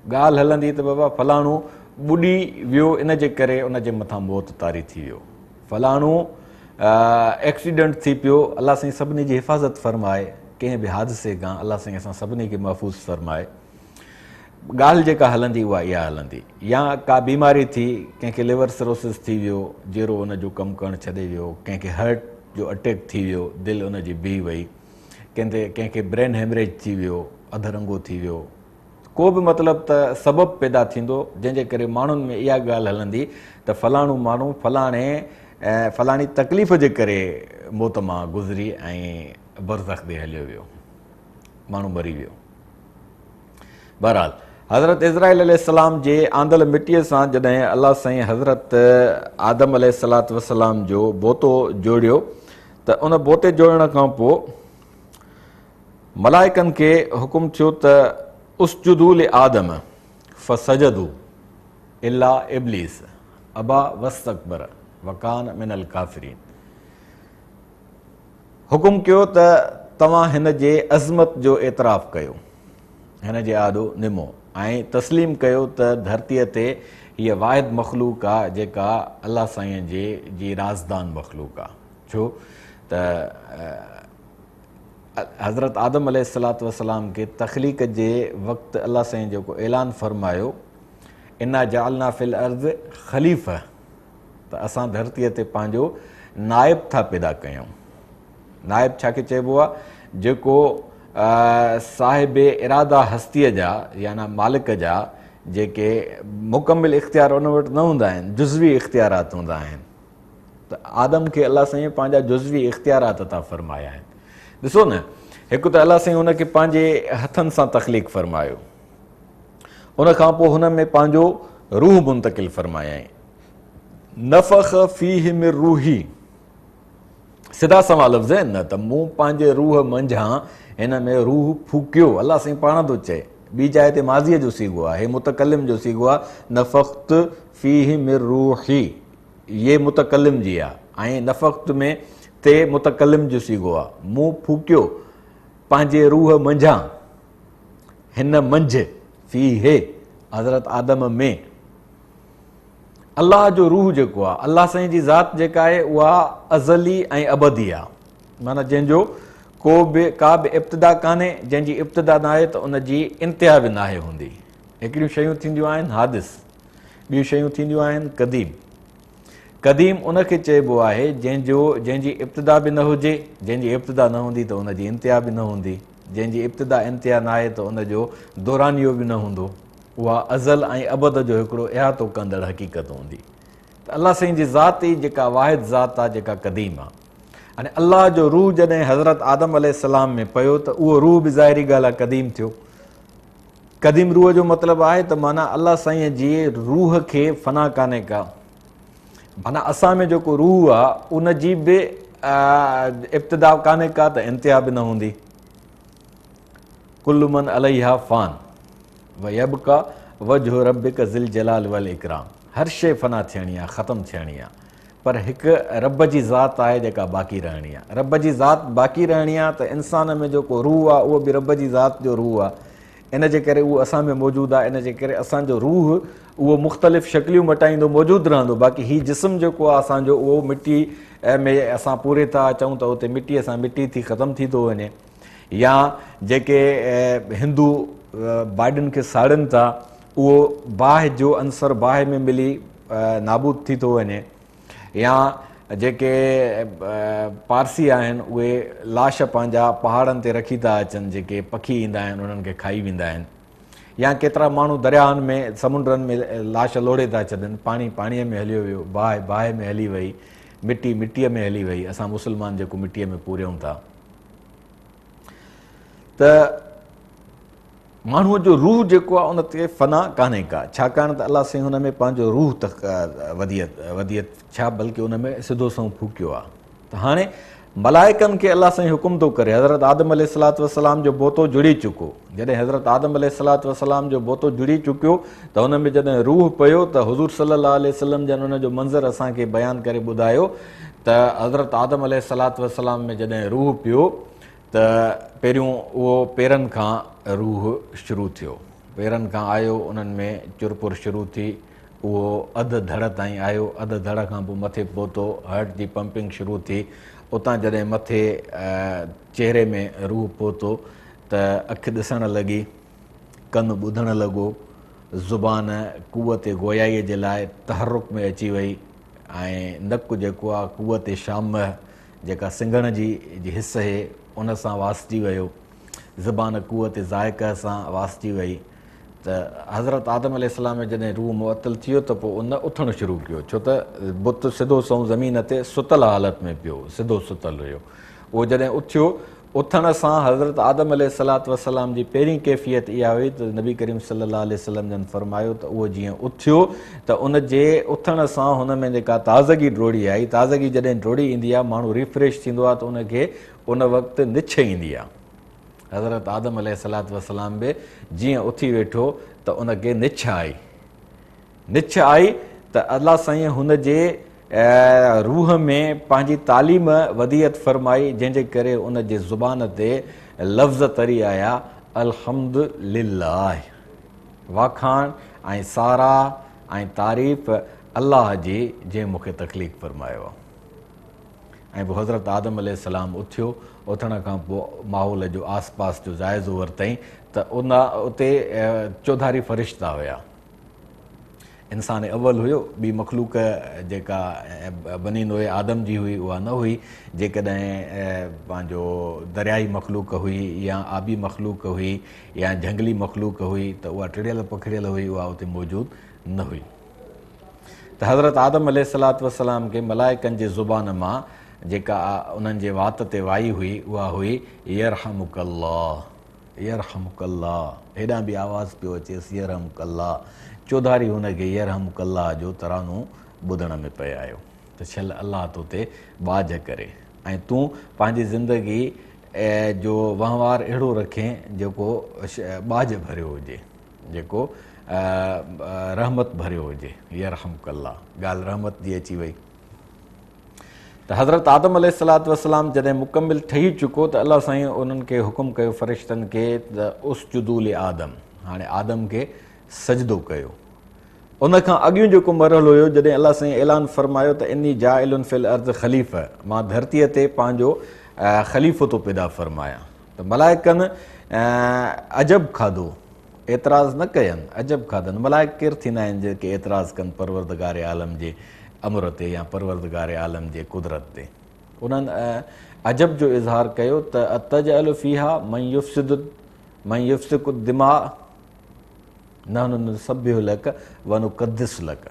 S2: ॻाल्हि हलंदी त बाबा फलाणो ॿुॾी वियो, इन जे करे उनजे मथां मौत तारी थी वियो, फलाणो एक्सीडेंट थी पियो, अलाह साईं सभिनी जी हिफ़ाज़त फरमाए कंहिं बि हादिसे खां, अलाह साईं असां सभिनी खे महफ़ूज़ फरमाए। ॻाल्हि जेका हलंदी उहा इहा हलंदी। या का बीमारी थी, कंहिंखे लिवर सिरोसिस थी वियो, जहिड़ो उनजो कमु करणु छॾे वियो, कंहिंखे हार्ट जो अटैक थी वियो, दिलि उनजी बीह वई, कंहिंखे ब्रेन हेमरेज थी वियो, अधरंगो थी वियो, को बि मतिलबु त सबबु पैदा थींदो जंहिंजे करे माण्हुनि में इहा ॻाल्हि हलंदी त फलाणो माण्हू फलाणी तकलीफ़ जे करे मौत मां गुज़री ऐं बरज़ख ते हलियो वियो, माण्हू मरी वियो। बहरहाल हज़रत इज़राइल अलैहिस्सलाम जे आंदल मिटीअ सां जॾहिं अलाह साईं हज़रत आदम अलैहिस्सलातु वस्सलाम जो बोतो जोड़ियो त उन बोते जोड़ण खां पोइ मलाइकनि खे हुकुम थियो त उसजुदू ले आदम फसजदू इल्ला इब्लीस अबा वस्तकबर वकान मिनल काफ़िरीन। हुकुम कयो त तव्हां हिन जे अज़मत जो एतिराफ़ कयो, हिन जे आॾो निमो ऐं तस्लीम कयो त धरतीअ ते हीअ वाहिद मख़लूक आहे जेका अलाह साईं जी राज़दान मख़लूक आहे। छो त हज़रत आदम अलैहिस्सलातु वस्सलाम खे तख़लीक़ जे वक़्तु अलाह साईं जेको ऐलान फरमायो, इन्ना जअलना फिल अर्ज़ ख़लीफ़ा, त असां धरतीअ ते पंहिंजो नाइब था पैदा कयूं। नाइब छा खे चइबो आहे? जेको साहिब इरादा हस्तीअ जा यानी मालिक जा जेके मुकमिल इख़्तियार उन वटि न हूंदा आहिनि, जुज़वी इख़्तियारात हूंदा आहिनि, त आदम खे अलाह साईं पंहिंजा जुज़वी इख़्तियारात अता फ़रमाया आहिनि। ॾिसो न, हिकु त अलाह साईं हुनखे पंहिंजे हथनि सां तख़लीक़ फ़रमायो, उनखां पोइ हुन में पंहिंजो रूह मुंतक़िल फ़रमायाईं, नफ़ख़ फ़ीह मिन रूही, सिधा सवा लफ़्ज़ आहिनि न, त मूं पंहिंजे रूह मंझां हिन में रूह फूकियो, अलाह साईं पाण थो चए। ॿी जाइ ते माज़ीअ जो सीगो आहे, हे मुतकलिम जो सीगो आहे, नफ़ख़्त फ़ीह मिन रूही, ये मुतकलिम जी आहे, ऐं नफ़ख़्त में ते मुतकलिम जो सीगो आहे, मूं फूकियो पंहिंजे रूह मंझां, हिन मंझि फ़ीह हज़रत आदम में। अलाह जो रूह जेको आहे, अलाह साईं जी ज़ात जेका आहे उहा अज़ली ऐं अबदी आहे, माना जंहिंजो का बि इब्तिदा कान्हे, जंहिंजी इब्तिदा न आहे त उनजी इंतिहा बि न आहे हूंदी। हिकिड़ियूं शयूं थींदियूं आहिनि हादिस, ॿियूं शयूं थींदियूं आहिनि क़दीम। क़दीम उनखे चइबो आहे जंहिंजी इब्तिदा बि न हुजे, जंहिंजी इब्तिदा न हूंदी त उनजी इंतिहा बि न हूंदी, जंहिंजी इब्तिदा इंतिहा न आहे त उनजो दौरानियो बि न हूंदो। उहा अज़ल ऐं अबद जो हिकिड़ो इहातो कंदड़ हक़ीक़त हूंदी। त अलाह साईं जी ज़ात ई जेका वाहिद ज़ात आहे, जेका क़दीम आहे। हाणे अलाह जो रूह जॾहिं हज़रत आदम अलैहिस्सलाम में पियो त उहो रूह बि ज़ाहिरी ॻाल्हि आहे क़दीम थियो। क़दीम रूह जो मतिलबु आहे त माना अलाह साईं जी रूह खे फ़ना कान्हे का, माना असां में जेको रूह आहे उनजी बि इब्तिदा कान्हे का त इंतिहा बि न हूंदी। कुल्लु मन अलैहा फ़ान व यबका वजहु रब्बिक ज़िल जलाल वल इकराम, हर शइ फ़ना थियणी आहे, ख़तमु थियणी आहे, पर हिकु रब जी ज़ात आहे जेका बाक़ी रहणी आहे। रब जी ज़ात बाक़ी रहणी आहे त इंसान में जेको रूह आहे उहो बि रब जी ज़ात जो रूह आहे, इन जे करे उहो असां में मौजूदु आहे। इन जे करे असांजो रूह उहो मुख़्तलिफ़ शक्लियूं मटाईंदो, मौजूदु रहंदो। बाक़ी हीउ जिस्म जेको आहे असांजो, उहो मिटी में असां पूरे था अचूं त उते मिटीअ सां मिटी थी ख़तमु थी थो वञे, या जेके हिंदू बाडियुनि खे साड़नि था उहो बाहि जो अंसर बाहि में मिली नाबूद थी थो वञे, या जेके पारसी आहिनि उहे लाश पंहिंजा पहाड़नि ते रखी था अचनि, जेके पखी ईंदा आहिनि उन्हनि खे खाई वेंदा आहिनि, या केतिरा माण्हू दरियाहनि में समुंडनि में लाश लोड़े था छॾनि, पाणीअ में हलियो वियो, बाहि में हली वई, मिटीअ में हली वई। असां मुस्लमान जेको मिटीअ में पूरियूं था, त माण्हूअ जो रूह जेको आहे उन ते फ़ना कान्हे का, छाकाणि त अलाह साईं हुन में पंहिंजो रूह त वधियत छा बल्कि उन में सिधो सऊं फूकियो आहे। त हाणे मलाइकनि खे अलाह साईं हुकुम थो करे। हज़रत आदम अलैहिस्सलातु वस्सलाम जो बोतो जुड़ी चुको। जॾहिं हज़रत आदम अलैहिस्सलातु वस्सलाम जो बोतो जुड़ी चुकियो त हुन में जॾहिं रूह पियो त हुज़ूर सल्लल्लाहु अलैहि वसल्लम जन हुन जो मंज़र असांखे बयानु करे ॿुधायो त हज़रत आदम अलैहिस्सलातु वस्सलाम में जॾहिं रूह पियो त पहिरियों उहो पेरनि खां रूह शुरू थियो, पेरनि खां आयो, उन्हनि में चुरपुर शुरू थी, उहो अधु धड़ ताईं आयो, अधु धड़ खां पोइ मथे पहुतो, हार्ट जी पंपिंग शुरू थी, उतां जॾहिं मथे चहिरे में रूह पहुतो त अखि ॾिसणु लॻी, कनु ॿुधणु लॻो, ज़ुबान कुवत गोयाईअ जे लाइ तहरुक में अची वई, ऐं नकु जेको आहे कुवत शाम जेका सिंघण जी हिस आहे उन सां वासिजी वियो, ज़ुबान कुवत ज़ाइक़ सां वासिजी वई। त हज़रत आदम अलैहिस्सलाम में जॾहिं रूह मुअतल थियो त पोइ उन उथणु शुरू कयो, छो त बुत सिधो सऊं ज़मीन ते सुतल हालत में पियो, सिधो सुतल हुयो। उहो जॾहिं उथियो, उथण सां हज़रत आदम अलैहिस्सलातु वस्सलाम जी पहिरीं कैफ़ियत इहा हुई त नबी करीम सल्लल्लाहु अलैहि वसल्लम जन फरमायो त उहो जीअं उथियो त उन जे उथण सां हुन में जेका ताज़गी डोड़ी आई, ताज़गी जॾहिं डोड़ी ईंदी आहे, माण्हू रिफ्रेश थींदो आहे त उनखे उन वक़्तु निछ ईंदी आहे। हज़रत आदम अलैहिस्सलातु वस्सलाम बि जीअं उथी वेठो त उनखे निछ आई, निछ आई त अलाह साईं हुन जे रूह में पंहिंजी तालीम वदियत फरमाई, जंहिंजे करे उन जे ज़ुबान ते लफ़्ज़ तरी आया अल्हम्दुलिल्लाह, वाखाण ऐं सारा ऐं तारीफ़ अलाह जी जंहिं मूंखे तकलीफ़ फरमायो आहे। ऐं पोइ हज़रत आदम अलैहिस्सलाम उथियो, उथण खां पोइ माहौल जो आस पास जो जाइज़ो वरितईं त उते चौधारी फ़रिश्ता हुया। इंसान अव्वल हुयो, ॿी मख़लूक जेका बनी नोए आदम जी हुई उहा न हुई। जेकॾहिं पंहिंजो दरियाई मख़लूक हुई या आबी मख़लूक हुई या झंगली मख़लूक हुई त उहा टिड़ियल पखिड़ियल हुई, उहा उते मौजूदु न हुई। त हज़रत आदम अलैहिस्सलातु वस्सलाम खे मलाइकनि जे ज़ुबान मां जेका उन्हनि जे वात ते वाई हुई उहा हुई यरहमुकल्लाह, यरहमुकल्लाह। हेॾां बि आवाज़ु पियो अचेसि यरहमुकल्लाह, चौधारी हुनखे यरहमुकल्लाह जो तरानो ॿुधण में पियो आयो त छल अलाह तोते बाज करे ऐं तूं पंहिंजी ज़िंदगी जो वहिंवार अहिड़ो रखें जेको बाज भरियो हुजे, जेको रहमत भरियो हुजे। यरहमुकल्लाह, ॻाल्हि रहमत जी अची वई। त हज़रत आदम अलैहिस्सलातु वस्सलाम जॾहिं मुकमिल ठही चुको त अलाह साईं उन्हनि खे हुकुम कयो फ़रिश्तनि खे त उसजुदू ले आदम, हाणे आदम खे सजदो कयो। उनखां अॻियूं जेको मरहलो हुयो, जॾहिं अलाह साईं ऐलान फरमायो त इन्नी जाइलुन फिल अर्ज़ ख़लीफ़ा, मां धरतीअ ते पंहिंजो ख़लीफ़ो थो पैदा फरमायां, त मलाइकनि अजब खाधो, एतिराज़ न कयनि, अजब खाधनि। मलाइक केरु थींदा आहिनि जेके एतिराज़ कनि परवरदिगार आलम जे अमर ते या परवरदिगार आलम जे कुदरत ते। उन्हनि अजब जो इज़हार कयो त अतजअलु फ़ीहा मन युफ़्सिदु दिमा नहनु नुसब्बिहु लक व नुक़द्दिस लक।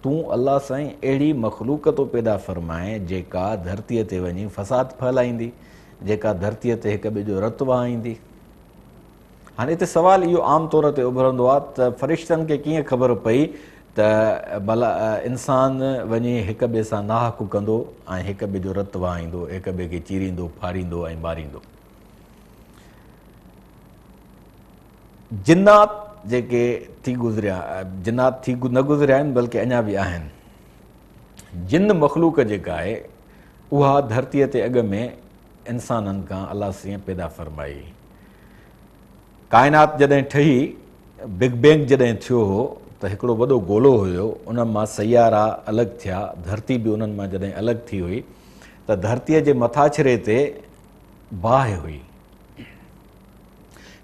S2: तूं अलाह साईं अहिड़ी मख़लूक तो पैदा फ़रमाए जेका धरतीअ ते वञी फ़साद फहिलाईंदी, जेका धरतीअ ते हिक ॿिए जो रतु वहाईंदी। हाणे हिते सुवालु इहो आम तौर ते उभरंदो आहे त फ़रिश्तनि खे कीअं ख़बर पई त भला इंसान वञी हिक ॿिए सां नाहक कंदो ऐं हिक ॿिए जो रतु वहाईंदो, हिक ॿिए खे चीरींदो, फाड़ींदो ऐं मारींदो। जिन्नात जेके थी गुज़रिया, जिन्नात थी न गुज़रिया आहिनि बल्कि अञा बि आहिनि। जिन मख़लूक जेका आहे उहा धरतीअ ते अॻ में इंसाननि खां अलाह साईं पैदा फ़रमाई। काइनात जॾहिं ठही, बिग बैंग जॾहिं थियो हो त हिकिड़ो वॾो गोलो हुयो, उन मां सयारा अलॻि थिया, धरती बि उन्हनि मां जॾहिं अलॻि थी हुई त धरतीअ जे मथाछिरे ते बाहि हुई।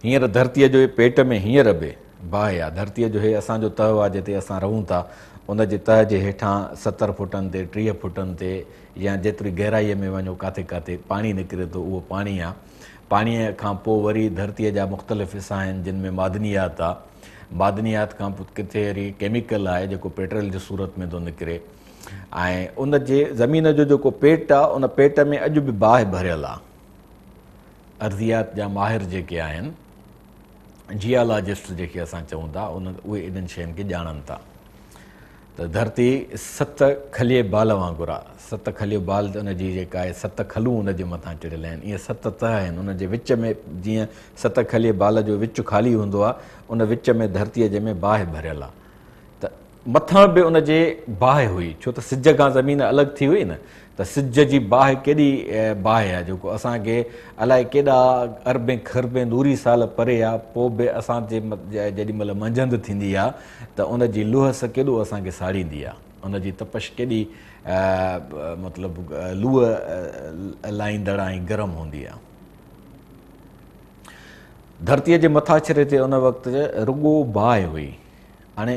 S2: हींअर धरतीअ जो पेट में हींअर बि बाहि आहे। धरतीअ जो हे असांजो तह आहे जिते असां रहूं था, उन जे तह जे हेठां 70 फुटनि ते 30 फुटनि ते या जेतिरी गहराईअ में वञो काथे काथे पाणी निकिरे थो, उहो पाणी आहे। पाणीअ खां पोइ वरी धरतीअ जा मुख़्तलिफ़ हिसा आहिनि जिन में मादनियात आहे। मादनियात खां पोइ किथे वरी केमिकल आहे जेको पेट्रोल जी सूरत में थो निकिरे। ऐं उन जे ज़मीन जो जेको पेट आहे, उन पेट में अॼु बि बाहि भरियल आहे। अर्ज़ियात जा माहिर जेके आहिनि, जियालॉजिस्ट जेके असां चऊं था, उहे इन्हनि शयुनि खे ॼाणनि था। त त धरती 7 खलीअ बाल वांगुरु आहे। 7 खलीअ बाल उनजी जेका आहे 7 खलूं उनजे मथां चढ़ियल आहिनि। इहे 7 तह आहिनि। उनजे विच में जीअं 7 खलीअ बाल जो विच ख़ाली हूंदो आहे, उन विच में धरतीअ जे में बाहि भरियल आहे। त मथां बि उनजे बाहि हुई, छो त सिज खां ज़मीन अलॻि थी हुई न, त सिज जी बाहि केॾी बाहि आहे जेको असांखे अलाए केॾा अरबे खरबे नूरी साल परे आहे, पोइ बि असांजे जेॾी महिल मंझंदि थींदी आहे त उनजी लुहस केॾो असांखे साड़ींदी आहे, उनजी तपश केॾी मतिलबु लूह लाहींदड़ ऐं गरम हूंदी आहे। धरतीअ जे मथाछिरे ते उन वक़्तु रुॻो बाहि हुई। हाणे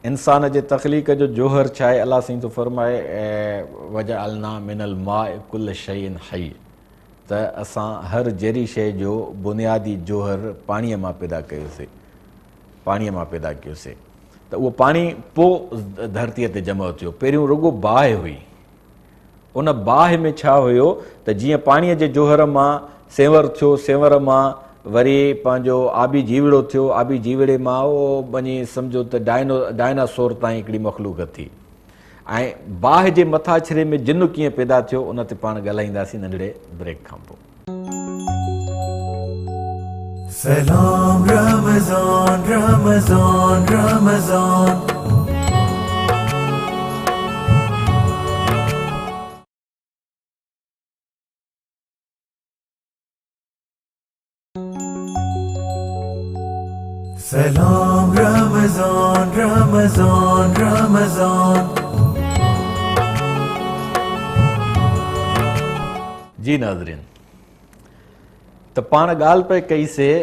S2: इंसान जे तख़लीक़ जो जोहर छा आहे? अलाह साईं थो फरमाए वजअलना मिनल माए कुल शैइन हई, त असां हर जहिड़ी शइ जो बुनियादी जोहर पाणीअ मां पैदा कयोसीं, पाणीअ मां पैदा कयोसीं। त उहो पाणी पोइ धरतीअ ते जमा थियो। पहिरियों रुॻो बाहि हुई। उन बाहि में छा हुयो त जीअं पाणीअ जे जोहर मां सेंवर थियो, सेंवर मां वरी पंहिंजो आबी जीवड़ो थियो, आबी जीवड़े मां उहो वञी सम्झो त डायनासोर ताईं हिकिड़ी मख़लूक थी। ऐं बाहि जे मथाछिरे में जिन कीअं पैदा थियो उन ते पाण ॻाल्हाईंदासीं नंढड़े ब्रेक खां पोइ।
S1: Salam Ramazan, Ramazan, Ramazan. Salam Ramazan, Ramazan, Ramazan.
S2: जी नाज़रीन, त पाण ॻाल्हि पई कईसीं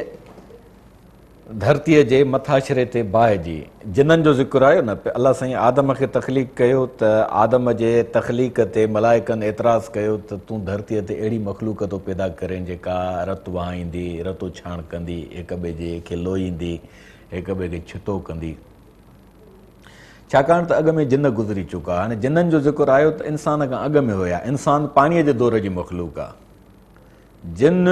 S2: धरतीअ जे मथाछिरे ते बाहि जी। जिननि जो ज़िक्र आयो न, अलाह साईं आदम खे तख़लीक़ कयो त आदम जे तख़लीक़ ते मलाइकनि एतिराज़ु कयो त तूं धरतीअ ते अहिड़ी मख़लूक थो पैदा करें जेका रतु वहाईंदी, रतो छाण कंदी, हिक ॿिए जे खे लोईंदी, हिक ॿिए खे छितो कंदी। छाकाणि त अॻ में जिन गुज़री चुका। हाणे जिननि जो ज़िक्र आयो त इंसान खां अॻ में हुया। इंसान पाणीअ जे दौर जी मख़लूक आहे, जिन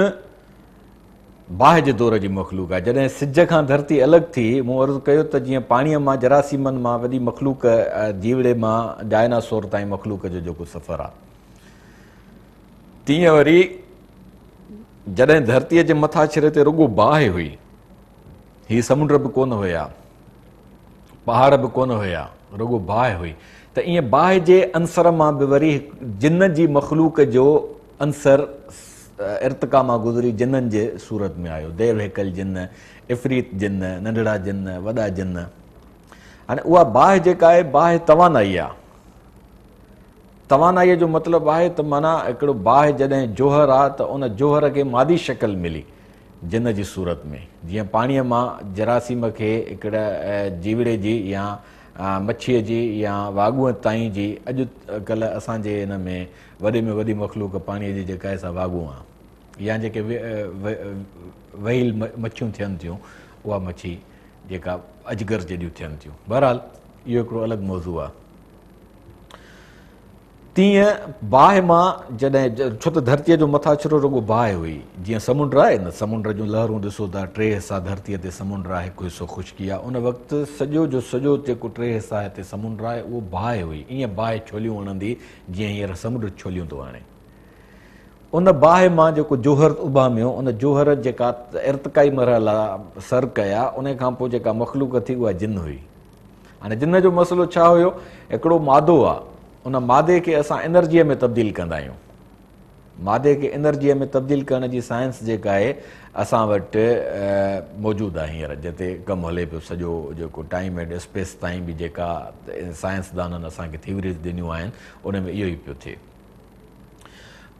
S2: बाहि जे दौर जी मख़लूक आहे। जॾहिं सिज खां धरती अलॻि थी, मूं अर्ज़ु कयो त जीअं पाणीअ मां जरासीमनि मां वॾी मख़लूक जीवड़े मां डायनासोर ताईं मख़लूक जो जेको सफ़र आहे, तीअं वरी जॾहिं धरतीअ जे मथाछिरे ते रुॻो बाहि हुई, हीअ समुंड बि कोन हुया, पहाड़ बि कोन हुया, रुॻो बाहि हुई, त ईअं बाहि जे अंसर मां बि वरी जिन जी मख़लूक जो अंसर इर्तिका मां गुज़री जिननि जे सूरत में आयो। देव हेकल जिन, इफ़रीत जिन, नंढड़ा जिन, वॾा जिन। हाणे उहा बाहि जेका आहे बाहि तवानाई आहे। तवानाईअ जो मतिलबु आहे त माना हिकिड़ो बाहि जॾहिं जोहर आहे त उन जोहर खे मादी शक्ल मिली जिन जी सूरत में। जीअं पाणीअ मां जरासीम खे हिकिड़ा जीवड़े जी या मच्छीअ जी या वाॻूअ ताईं जी, अॼुकल्ह असांजे हिन में वॾे में वॾी मख़लूक पाणीअ जी जेका आहे सा वाॻूअ आहे, या जेके वहील मच्छियूं थियनि थियूं, उहा मच्छी जेका अजगर जहिड़ियूं थियनि थियूं। बहरहाल इहो हिकिड़ो अलॻि मौज़ू आहे। तीअं बाहि मां जॾहिं, छो त धरतीअ जो मथाछिरो रुॻो बाहि हुई। जीअं समुंड आहे न, समुंड जूं लहरूं ॾिसो था, 3 हिसा धरतीअ ते समुंड आहे, हिकु हिसो ख़ुश्की आहे। उन वक़्तु सॼो जो सॼो जेको 3 हिसा हिते समुंड आहे उहो बाहि हुई। ईअं बाहि छोलियूं हणंदी जीअं हींअर समुंड छोलियूं थो हाणे। उन बाहि मां जेको जोहर उभामियो, उन जोहर जेका इर्तिकाई मरहला सर कया, उन खां पोइ जेका मख़लूक थी उहा जिन हुई। हाणे जिन जो मसइलो छा हुयो? हिकिड़ो मादो आहे, उन मादे खे असां एनर्जीअ में तब्दील कंदा आहियूं। मादे खे एनर्जीअ में तब्दील करण जी साइंस जेका आहे असां वटि मौजूदु आहे हींअर, जिते कमु हले पियो। सॼो जेको टाइम एंड स्पेस ताईं बि जेका साइंसदाननि असांखे थ्योरीज़ ॾिनियूं आहिनि, उन में इहो ई पियो थिए।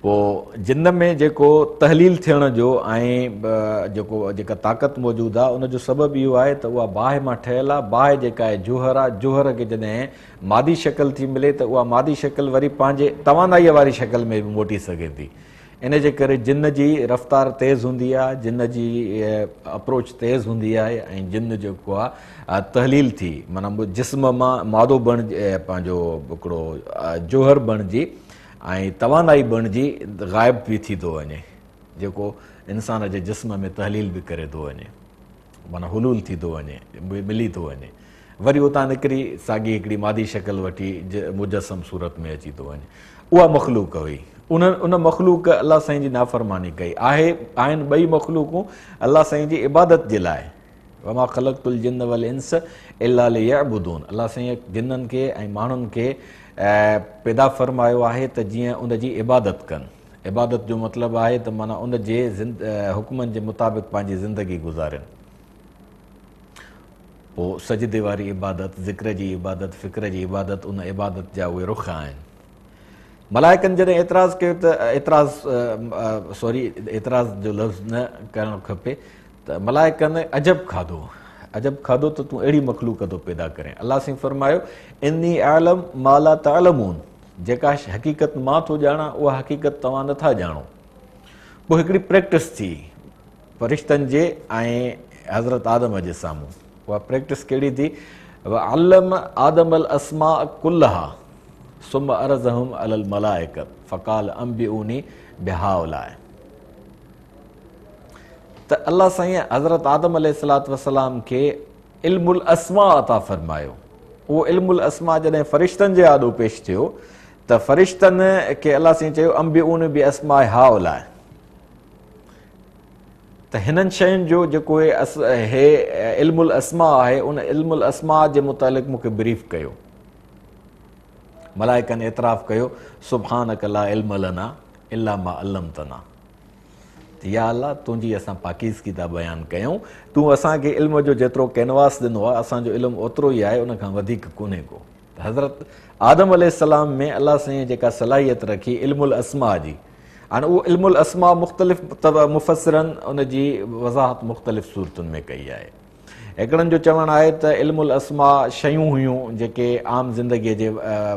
S2: पोइ जिन में जेको तहलील थियण जो ऐं जेका ताक़त मौजूदु आहे, उनजो सबबु इहो आहे त उहा बाहि मां ठहियलु आहे। बाहि जेका आहे जोहर आहे, जोहर खे जॾहिं मादी शक्ल थी मिले त उहा मादी शक्ल वरी पंहिंजे तवानाईअ वारी शक्ल में बि मोटी सघे थी। इन जे करे जिन जी रफ़्तार तेज़ हूंदी आहे, जिन जी अप्रोच तेज़ हूंदी आहे, ऐं जिन जेको आहे तहलील थी, माना जिस्म मां मादो बणिजी, पंहिंजो हिकिड़ो जोहर बणिजी ऐं तवानाई बणिजी ग़ाइब बि थी थो वञे, जेको इंसान जे जिस्म में तहलील बि करे थो वञे, माना हुलूल थी थो वञे, मिली थो वञे। वरी उतां निकिरी साॻी हिकिड़ी मादी शक्ल वठी मुजस्सम सूरत में अची थो वञे। उहा मख़लूक हुई, उन मख़लूक अलाह साईं जी नाफ़रमानी कई। आहिनि ॿई मख़लूकूं अलाह साईं जी इबादत जे लाइ। वमा ख़लक़तुल जिन्न वल इंस इल्ला लियअबुदून, अलाह साईं जिन्ननि खे ऐं माण्हुनि खे पैदा फ़रमायो आहे त जीअं उन जी इबादत कनि। इबादत जो मतिलबु आहे त माना उन जे हुकुमनि जे मुताबिक़ पंहिंजी ज़िंदगी गुज़ारनि। पोइ सजदे वारी इबादत, ज़िक्र जी इबादत, फ़िक्र जी इबादत, उन इबादत जा उहे रुख़ आहिनि। मलाइकनि जॾहिं एतिराज़ु कयो त एतिराज़ जो लफ़्ज़ न करणु खपे, त मलाइकनि अजब खाधो त तूं अहिड़ी मख़लूक थो पैदा करें। अलाह साईं फरमायो इन्नी आलम माला तालमून, जेका हक़ीक़त मां थो ॼाणा उहा हक़ीक़त तव्हां नथा ॼाणो। पोइ हिकिड़ी प्रैक्टिस थी फ़रिश्तनि जे ऐं हज़रत आदम जे साम्हूं। उहा प्रैक्टिस कहिड़ी थी? अल्लम आदम अल अस्मा कुल्लहा सुम अरज़हुम अलल मलाइकत फ़क़ाल अंबिऊनी बिहाउलाए। त अल्लाह साईं हज़रत आदम अलैहिस्सलातु वस्सलाम खे इल्मुल अस्मा अता फ़रमायो। उहो इल्मुल अस्मा जॾहिं फ़रिश्तनि जे आॾो पेश थियो त फ़रिश्तनि खे अल्लाह साईं चयो अंबिऊनी बि अस्मा हाउलाए, त हिननि शयुनि जो जेको हे इल्मुल अस्मा आहे, उन इल्मुल अस्मा जे मुतालिक़ मूंखे ब्रीफ कयो। मलाइकनि एतिराफ़ कयो सुब्हानक ला इल्म लना इल्ला मा अल्लमतना, त या अल्लाह तुंहिंजी असां पाकीज़गी था बयानु कयूं, तूं असांखे इल्म जो जेतिरो कैनवास ॾिनो आहे असांजो इल्मु ओतिरो ई आहे, उन खां वधीक कोन्हे को। हज़रत आदम अलैहिस्सलाम में अलाह साईं जेका सलाहियत रखी इल्मुल अस्मा जी, हाणे उहो इल्मुल अस्मा मुख़्तलिफ़ मुफ़स्सिरनि उन जी वज़ाहत मुख़्तलिफ़ सूरतुनि में कई आहे। हिकिड़नि जो चवणु आहे त इल्मुल अस्मा शयूं हुयूं जेके आम ज़िंदगीअ जे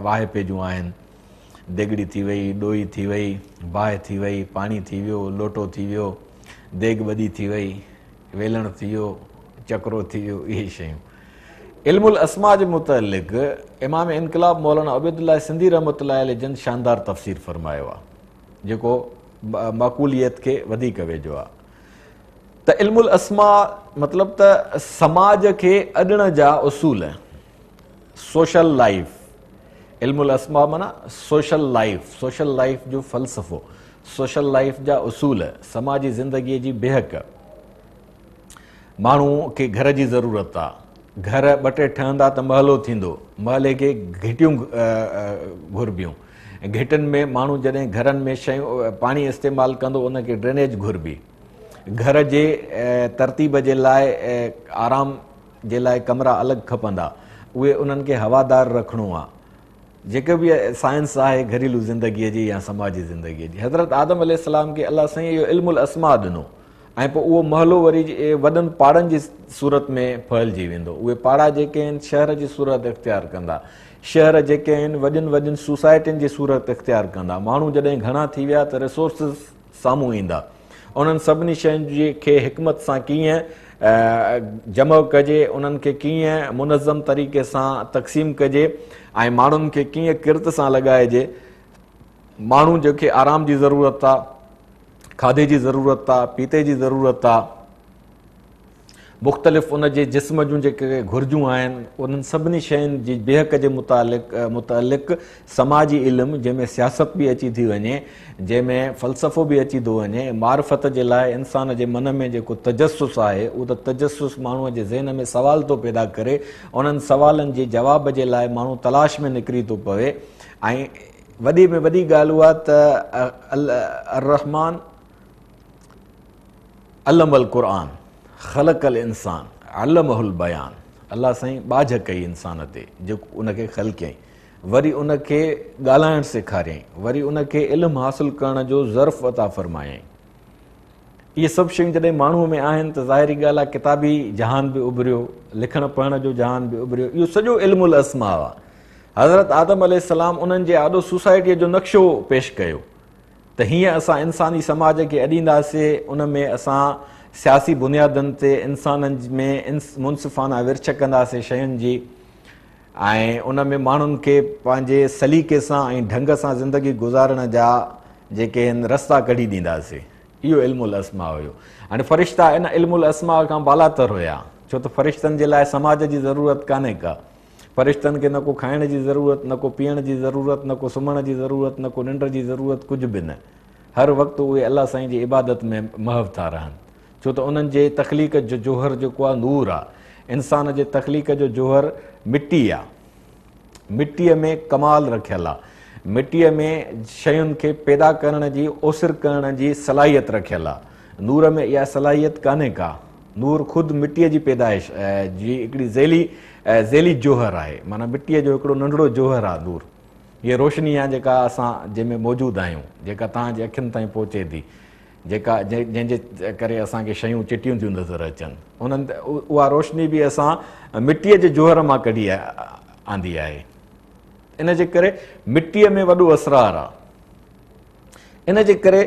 S2: वाहिपे जूं आहिनि। देगिड़ी थी वई, ॾोई थी वई, बाहि थी वई, पाणी थी वियो, लोटो थी वियो, देग वॾी थी वई, वेलण थी वियो, चकरो थी वियो, इहे शयूं। इल्मुल अस्मा जे मुतलिक़ इमाम इनकलाब मौलाना अबीदुल्लाह सिंधी रहमतुल्लाह अलैह जन शानदार तफ़सीर फ़रमायो आहे, जेको माक़ूलियत खे वधीक वेझो आहे। त इल्मुल अस्मा मतिलबु त समाज खे अॾण जा उसूल, सोशल लाइफ। इल्मुल अस्मा माना सोशल लाइफ जो फ़लसफ़ो, सोशल लाइफ जा उसूल, समाजी ज़िंदगीअ जी बेहक। माण्हू खे घर जी ज़रूरत आहे, घर ॿ टे ठहंदा त महलो थींदो, महले खे घिटियूं घुरबियूं, ऐं घिटियुनि में माण्हू जॾहिं घरनि में शयूं पाणी इस्तेमालु कंदो उनखे ड्रेनेज घुरबी। घर जे तरतीब जे लाइ आराम जे लाइ कमरा अलॻि खपंदा, उहे उन्हनि खे हवादार रखिणो आहे। जेके बि साइंस आहे घरेलू ज़िंदगीअ जी या समाजी ज़िंदगीअ जी, हज़रत आदम अलैहिस्सलाम खे अलाह साईं इहो इल्मुल अस्मा ॾिनो, ऐं पोइ उहो महलो वरी वॾनि पाड़नि जी सूरत में फहिलिजी वेंदो। उहे पाड़ा जेके आहिनि शहर जी सूरत इख़्तियार कंदा, शहर जेके आहिनि वॾियुनि सोसाइटियुनि जी सूरत इख़्तियार कंदा। माण्हू जॾहिं घणा थी विया त रिसोर्सिस साम्हूं ईंदा, उन्हनि सभिनी शयुनि खे हिकमत सां कीअं जमा कजे, उन्हनि खे कीअं मुनज़म तरीक़े सां तक़सीम कजे, ऐं माण्हुनि खे कीअं किरत सां लॻाइजे। माण्हू जेके आराम जी ज़रूरत आहे, खाधे जी ज़रूरत आहे, पीते जी ज़रूरत आहे, मुख़्तलिफ़ उन जे जिस्म जूं जेके घुरिजूं आहिनि, उन्हनि सभिनी शयुनि जी बेहक जे मुतालिक़ समाजी इल्मु, जंहिंमें सियासत बि अची थी वञे, जंहिंमें फ़लसफ़ो बि अची थो वञे। मारिफत जे लाइ इंसान जे मन में जेको तजस्सुस आहे, उहो त तजस्सुस माण्हूअ जे ज़हन में सवाल थो पैदा करे, उन्हनि सवालनि जे जवाब जे लाइ माण्हू तलाश में निकिरी थो पवे। ऐं वॾी में वॾी ॻाल्हि उहा त अर्रहमान अल्लमल क़ुरान ख़लक़ल इंसान अल्लमहुल बयान। अलाह साईं बाझ कई इंसान ते, जेको उनखे ख़ल कयईं, वरी उनखे ॻाल्हाइणु सेखारियईं, वरी उनखे इल्मु हासिलु करण जो ज़र्फ़ अता फ़रमायईं। इहे सभु शयूं जॾहिं माण्हूअ में आहिनि त ज़ाहिरी ॻाल्हि आहे किताबी जहान बि उभरियो, लिखण पढ़ण जो जहान बि उभरियो। इहो सॼो इल्मुल अस्मा आहे। हज़रत आदम अलैहिस्सलाम उन्हनि जे आॾो सोसाइटीअ जो नक्शो पेश कयो त हीअं असां इंसानी समाज खे अॾींदासीं, उन में असां सियासी बुनियादनि ते इंसाननि में मुनसिफ़ाना विर्छ कंदासीं शयुनि जी, ऐं उन में माण्हुनि खे पंहिंजे सलीक़े सां ऐं ढंग सां ज़िंदगी गुज़ारण जा जेके आहिनि रस्ता कढी ॾींदासीं। इहो इल्मुल अस्मा हुयो। हाणे फ़रिश्ता इन इल्मुल अस्मा खां बालातर हुया, छो त फ़रिश्तनि जे लाइ समाज जी ज़रूरत कान्हे का। फ़रिश्तनि खे न को खाइण जी ज़रूरत, न को पीअण जी ज़रूरत, न को सुम्हण जी ज़रूरत, न को निंड जी ज़रूरत, कुझु बि न। हर वक़्तु उहे अलाह साईं जी इबादत में महव था रहनि, छो त उन्हनि जे तख़लीक़ जो जोहर जेको आहे नूर आहे। इंसान जे तख़लीक़ जो जोहर मिटी आहे, मिटीअ में कमाल रखियलु आहे, मिटीअ में शयुनि खे पैदा करण जी, ओसिर करण जी सलाहियत रखियलु आहे। नूर में इहा सलाहियत कान्हे का। नूर ख़ुदि मिटीअ जी पैदाइश जी हिकिड़ी ज़ेली जोहर आहे, माना मिटीअ जो हिकिड़ो नंढिड़ो जोहर आहे नूर। हीअ रोशनी आहे जेका असां जंहिंमें मौजूदु आहियूं, जेका तव्हांजे अखियुनि ताईं पहुचे थी, जेका जंहिंजे करे असांखे शयूं चिटियूं थियूं नज़र अचनि, उन्हनि उहा रोशनी बि असां मिटीअ जे जोहर मां कढी आंदी आहे। इन जे करे मिटीअ में वॾो असरार आहे, इन जे करे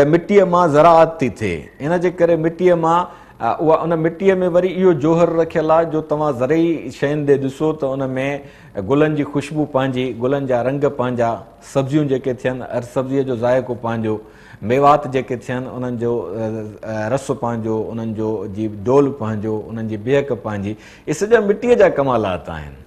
S2: मिटीअ मां ज़राअत थी थिए, इन जे करे मिटीअ मां उहा उन मिटीअ में वरी इहो जोहर रखियलु आहे जो तव्हां ज़रई शयुनि ते ॾिसो त उन में गुलनि जी ख़ुशबू पंहिंजी, गुलनि जा रंग पंहिंजा, सब्जियूं जेके थियनि हर सब्ज़ीअ जो ज़ाइक़ो पंहिंजो, मेवात जेके थियनि उन्हनि जो रस पंहिंजो, उन्हनि जो जी डोल पंहिंजो, उन्हनि जी बेहक पंहिंजी। इहे सॼा मिटीअ जा कमालात आहिनि।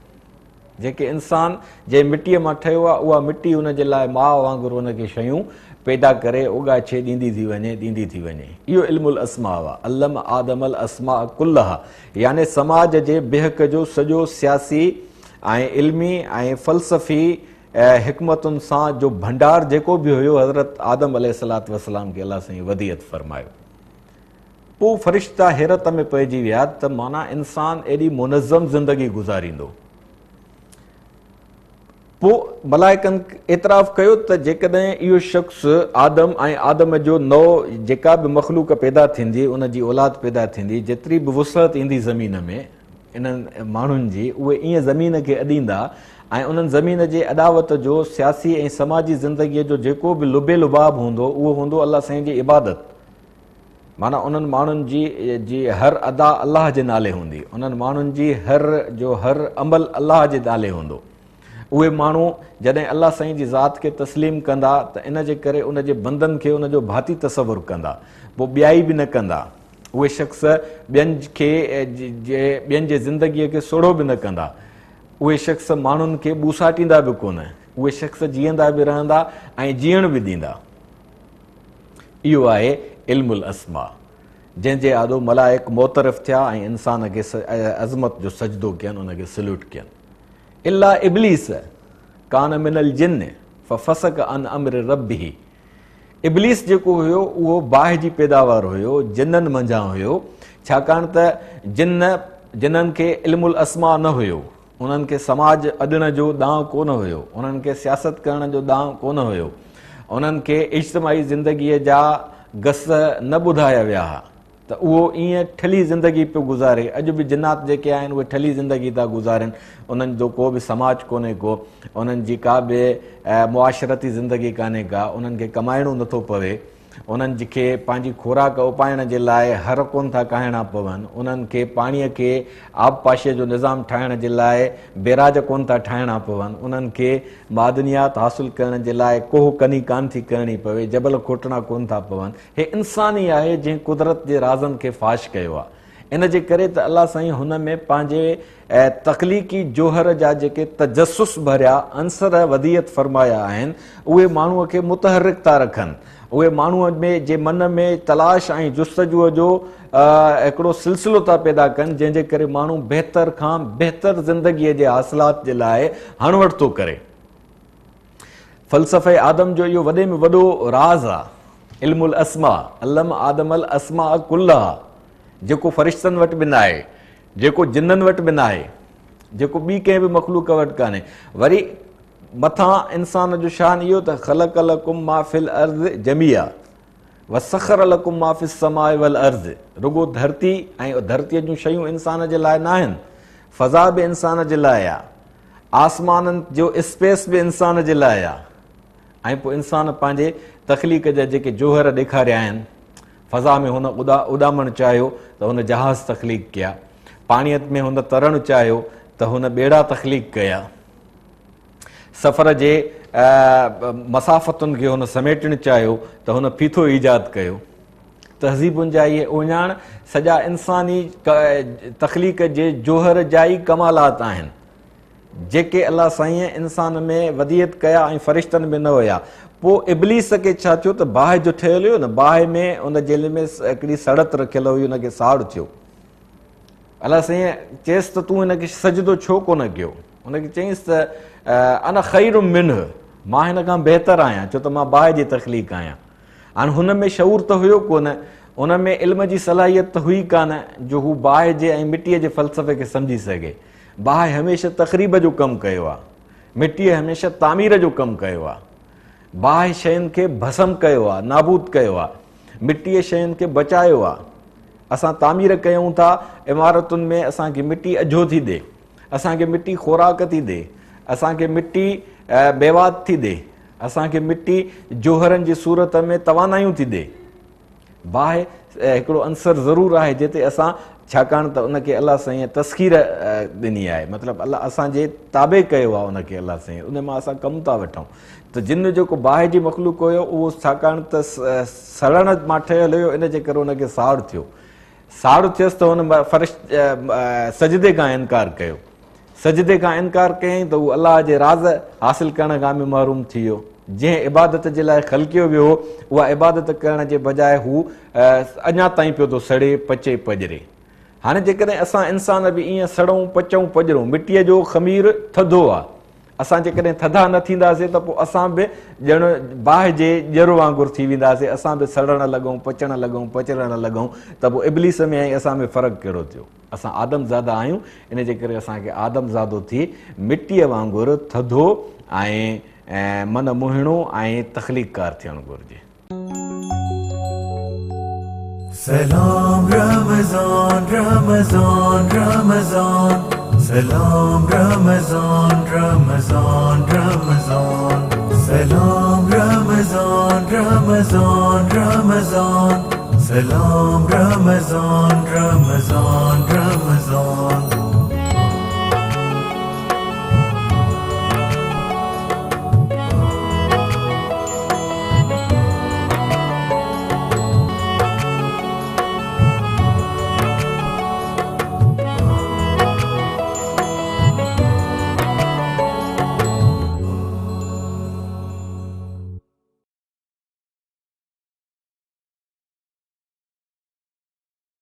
S2: जेके इंसान जे मिटीअ मां ठहियो आहे, उहा मिटी उनजे लाइ माउ वांगुरु उनखे शयूं पैदा करे उगाछे ॾींदी थी वञे। इहो इल्मुल अस्मा आहे, अल्लम आदमल अस्मा कुल्लहा, यानी समाज जे बेहक जो सॼो सियासी ऐं इल्मी ऐं फ़लसफ़ी हिकमतुनि सां जो भंडार जेको बि हुयो, हज़रत आदम अलैहिस्सलातु वस्सलाम खे अलाह साईं वदियत फरमायो। पोइ फ़रिश्ता हैरत में पइजी विया त माना इंसान एॾी मुनज़्ज़म ज़िंदगी गुज़ारींदो। पोइ मलाइकनि एतिराफ़ कयो त जेकॾहिं इहो शख़्स आदम ऐं आदम जो नओ जेका बि मख़लूक पैदा थींदी, उनजी औलाद पैदा थींदी, जेतिरी बि वुसअत ईंदी ज़मीन में इन्हनि माण्हुनि जी, उहे ईअं ज़मीन खे अॾींदा ऐं उन्हनि ज़मीन जे अॾावत जो सियासी ऐं समाजी ज़िंदगीअ जो जेको बि लुबे लुबाब हूंदो, उहो हूंदो अलाह साईं जी इबादत। माना उन्हनि माण्हुनि जी हर अदा अलाह जे नाले हूंदी, उन्हनि माण्हुनि जी हर अमल अलाह जे नाले हूंदो। उहे माण्हू जॾहिं अलाह साईं जी ज़ात खे तस्लीम कंदा त इन जे करे उन जे बंदनि खे उनजो भाती तसवुरु कंदा, पोइ ॿियाई बि न कंदा। उहे शख़्स ॿियनि जे ज़िंदगीअ खे सोढ़ो बि न कंदा, उहे शख़्स माण्हुनि खे ॿूसाटींदा बि कोन, उहे शख़्स जीअंदा बि रहंदा ऐं जीअण बि ॾींदा। इहो आहे इल्मुल अस्मा, जंहिंजे आॾो मलाइक मोतरफ़ थिया ऐं इंसान खे अज़मत जो सजदो कयनि, उनखे सल्यूट कयनि। इल्ला इब्लीस कान मिनल जिन्न फफ़सक अन अम्र रब्बिही। इब्लीस जेको हुयो उहो बाहि जी पैदावार हुयो, जिन्ननि मंझां हुयो, छाकाणि त जिन्ननि खे इल्मुल अस्मा न हुयो, उन्हनि खे समाज अॾण जो ॾांहुं कोन हुयो, उन्हनि खे सियासत करण जो ॾांहुं कोन हुयो, उन्हनि खे इज्तिमाही ज़िंदगीअ जा गस न ॿुधाया विया हुआ, त उहो ईअं ठली ज़िंदगी पियो गुज़ारे। अॼु बि जिन्नात जेके आहिनि उहे ठली ज़िंदगी था गुज़ारनि, उन्हनि जो को बि समाज कोन्हे को, उन्हनि जी का बि मुआशरती ज़िंदगी कान्हे का, उन्हनि खे कमाइणो नथो पवे, उन्हनि खे पंहिंजी खुराक उपाइण जे लाइ हर कोन था काइणा पवनि, उन्हनि खे पाणीअ खे आब पाशे जो निज़ाम ठाहिण जे लाइ बेराज कोन था ठाहिणा पवनि, उन्हनि खे मादनियात हासिलु करण जे लाइ कोह कनी कान थी करणी पवे, जबल खोटणा कोन था पवनि। हे इंसान ई आहे जंहिं कुदरत जे राज़नि खे फाश कयो आहे। इन जे करे त अलाह साईं हुन में पंहिंजे तख़लीक़ी जोहर जा जेके तजस्सुस भरिया अंसर वदियत फरमाया आहिनि, उहे माण्हूअ खे मुतहरिक था रखनि, उहे माण्हूअ में जे मन में तलाश ऐं जुस्तजूअ जो हिकिड़ो सिलसिलो था पैदा कनि, जंहिंजे करे माण्हू बहितर खां बहितर ज़िंदगीअ जे हासिलात जे लाइ हणवट थो करे। फ़लसफ़े आदम जो इहो वॾे में वॾो राज़ आहे, इल्मुल अस्मा, अल्लम आदमल अस्मा कुल्लहा, जेको फ़रिश्तनि वटि बि न आहे, जेको जिन्ननि वटि बि न आहे, जेको ॿी कंहिं बि मख़लूक वटि कान्हे। वरी मथां इंसान जो शान इहो त ख़लक़ लकुम मा फिल अर्ज़ जमिया व सख़र लकुम मा फिस समाए वल अर्ज़। रुगो धरती ऐं धरतीअ जूं शयूं इंसान जे लाइ न आहिनि, फ़ज़ा बि इंसान जे लाइ आहे, आसमाननि जो स्पेस बि इंसान जे लाइ आहे। ऐं पोइ इंसान पंहिंजे तख़लीक़ जा जेके जोहर ॾेखारिया आहिनि, फ़ज़ा में हुन उॾामणु चाहियो त हुन जहाज़ तख़लीक़ कया, पाणीअ में हुन तरणु चाहियो त हुन ॿेड़ा तख़लीक़ कया, सफ़र जे मसाफ़तुनि खे हुन समेटणु चाहियो त हुन फीथो ईजाद कयो। त तहज़ीबुनि जा इहे उञाण सॼा इंसानी तख़लीक़ जे जोहर जा ई कमालात आहिनि जेके अलाह साईं इंसान में वदियत कया ऐं फ़रिश्तनि में न हुया। पोइ इब्लीस खे छा थियो त बाहि जो ठहियलु हुयो न, बाहि में उन जेल में हिकिड़ी सड़त रखियल हुई, हुनखे साड़ थियो। अलाह साईं चयसि त तूं हिनखे सजदो छो कोन कयो? हुनखे चयईंसि त अना ख़ैरु मिन्ह, मां हिन खां बहितर आहियां, छो त मां बाहि जी तख़लीक़ आहियां। हाणे हुन में शऊर त हुयो कोन, हुन में इल्म जी सलाहियत त हुई कान जो हू बाहि जे ऐं मिटीअ जे फ़लसफ़े खे सम्झी सघे। बाहि हमेशह तक़रीब जो कमु कयो आहे, मिटीअ हमेशह तामीर जो कमु कयो आहे। बाहि शयुनि खे भस्म कयो आहे, नाबूद कयो आहे, मिटीअ शयुनि खे बचायो आहे। असां तामीर कयूं था इमारतुनि में, असांखे मिटी अझो थी ॾे, असांखे मिटी खुराक थी ॾे, असांखे मिटी बेवात थी ॾे, असांखे मिटी जोहरनि जी सूरत में तवानायूं थी ॾे। बाहि हिकिड़ो अंसर ज़रूरु आहे जिते असां, छाकाणि त उनखे अलाह साईं तस्खीर ॾिनी आहे, मतिलबु अलाह असांजे ताबे कयो आहे उनखे अलाह साईं, उन मां असां कमु था वठूं। त जिन जेको बाहि जी मख़लूक हुयो उहो छाकाणि त सड़ण मां ठहियलु हुयो, इन जे करे उनखे साड़ थियो। साड़ थियसि त हुन सजदे खां इनकार कयो, सजदे खां इनकार कयईं त उहो अलाह जे राज़ हासिल करण खां बि महरूम थी वियो। जंहिं इबादत जे लाइ ख़लकियो वियो उहा इबादत करण जे बजाए हू अञा ताईं पियो थो सड़े पचे पजरे। हाणे जेकॾहिं असां इंसान बि ईअं सड़ूं पचूं पजरूं, मिटीअ जो ख़मीर थधो आहे, असां जेकॾहिं थधा न थींदासीं त पोइ असां बि ॼण बाहि जे ॼर वांगुरु थी वेंदासीं, असां बि सड़ण लॻूं, पचण लॻूं, पचड़ण लॻूं। त पोइ इब्लीस में ऐं असां में फ़र्क़ु कहिड़ो थियो? असां आदमज़ादा आहियूं, इन जे करे असांखे आदमज़ादो थी मिटीअ वांगुरु थधो ऐं मन मुहिणो ऐं तख़लीक़कार थियणु घुरिजे।
S1: Salam Ramazan, Ramazan, Ramazan. Salam Ramazan, Ramazan, Ramazan. Salam Ramazan, Ramazan, Ramazan. Salam Ramazan, Ramazan, Ramazan.